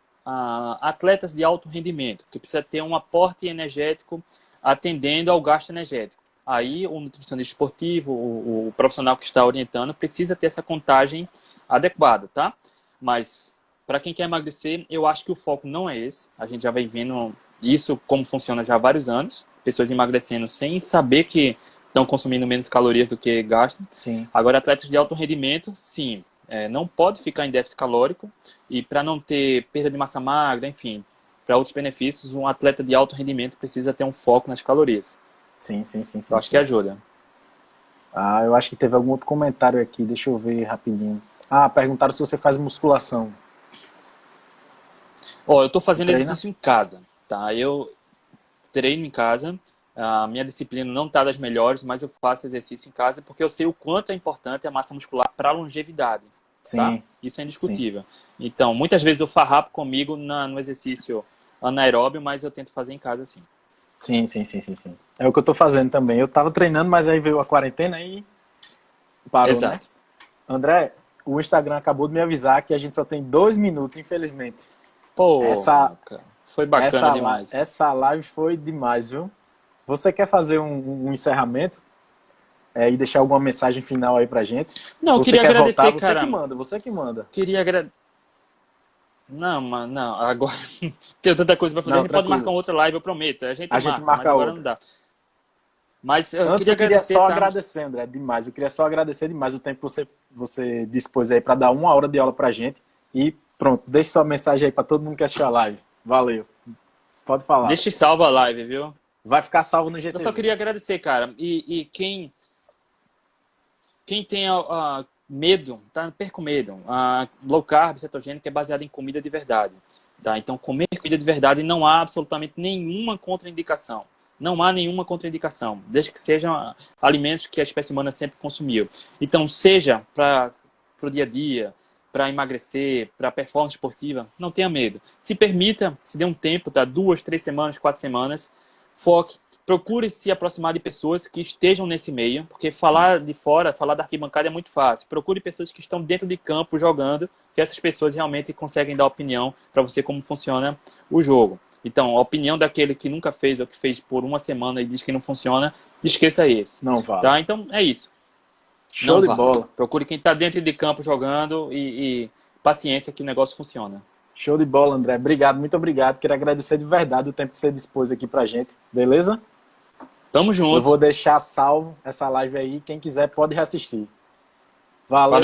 atletas de alto rendimento, que precisa ter um aporte energético atendendo ao gasto energético. Aí o nutricionista esportivo, o profissional que está orientando, precisa ter essa contagem adequada, tá? Mas para quem quer emagrecer, eu acho que o foco não é esse. A gente já vem vendo isso como funciona já há vários anos. Pessoas emagrecendo sem saber que estão consumindo menos calorias do que gastam. sim, Agora, atletas de alto rendimento, sim, não pode ficar em déficit calórico e para não ter perda de massa magra, enfim, para outros benefícios, um atleta de alto rendimento precisa ter um foco nas calorias. sim, sim, sim, Eu sim, acho que sim. ajuda. Ah, eu acho que teve algum outro comentário aqui, deixa eu ver rapidinho. Ah, perguntaram se você faz musculação. Ó, eu estou Tu fazendo treina? exercício em casa, tá? Eu treino em casa. A minha disciplina não está das melhores, mas eu faço exercício em casa porque eu sei o quanto é importante a massa muscular para a longevidade, tá? Sim, Isso é sim. indiscutível. Então, muitas vezes eu farrapo comigo no exercício anaeróbio, mas eu tento fazer em casa sim. Sim, sim, sim, sim, sim. É o que eu tô fazendo também. Eu tava treinando, mas aí veio a quarentena e parou, né? Exato. André, o Instagram acabou de me avisar que a gente só tem 2 minutos, infelizmente. Pô, Essa, cara. Foi bacana demais. Essa live foi demais, viu? Você quer fazer um encerramento? E deixar alguma mensagem final aí pra gente? Não, eu Você queria quer agradecer, voltar? Você cara. que manda, você que manda. Queria agradecer. Não, mano, não. Agora tenho tanta coisa pra fazer. A Não, gente pode marcar tranquilo. outra live, eu prometo. A gente A gente marca, mas marca agora não outra. dá. Mas eu Antes queria eu queria agradecer, só tá? agradecer, André, demais. Eu queria só agradecer demais o tempo que você dispôs aí para dar 1 hora de aula pra gente. E pronto, deixe sua mensagem aí para todo mundo que assistiu a live. Valeu. Pode falar. Deixa salva a live, viu? Vai ficar salvo no Eu GTV. só queria agradecer, cara. E quem tem medo, tá? Perca o medo. Low carb, cetogênico é baseado em comida de verdade. Tá? Então, comer comida de verdade não há absolutamente nenhuma contraindicação. Não há nenhuma contraindicação, desde que sejam alimentos que a espécie humana sempre consumiu. Então, seja para o dia a dia, para emagrecer, para performance esportiva, não tenha medo. Se permita, se dê um tempo, tá? 2, 3 semanas, 4 semanas, foque. Procure se aproximar de pessoas que estejam nesse meio, porque falar de fora, falar da arquibancada é muito fácil. Procure pessoas que estão dentro de campo jogando, que essas pessoas realmente conseguem dar opinião para você como funciona o jogo. Então, a opinião daquele que nunca fez ou que fez por 1 semana e diz que não funciona, esqueça esse. Não vale. Tá? Então, é isso. Show Não de vale. bola. Procure quem está dentro de campo jogando e paciência que o negócio funciona. Show de bola, André. Obrigado, muito obrigado. Queria agradecer de verdade o tempo que você dispôs aqui pra gente. Beleza? Tamo junto. Eu vou deixar salvo essa live aí. Quem quiser pode reassistir. Valeu. Valeu.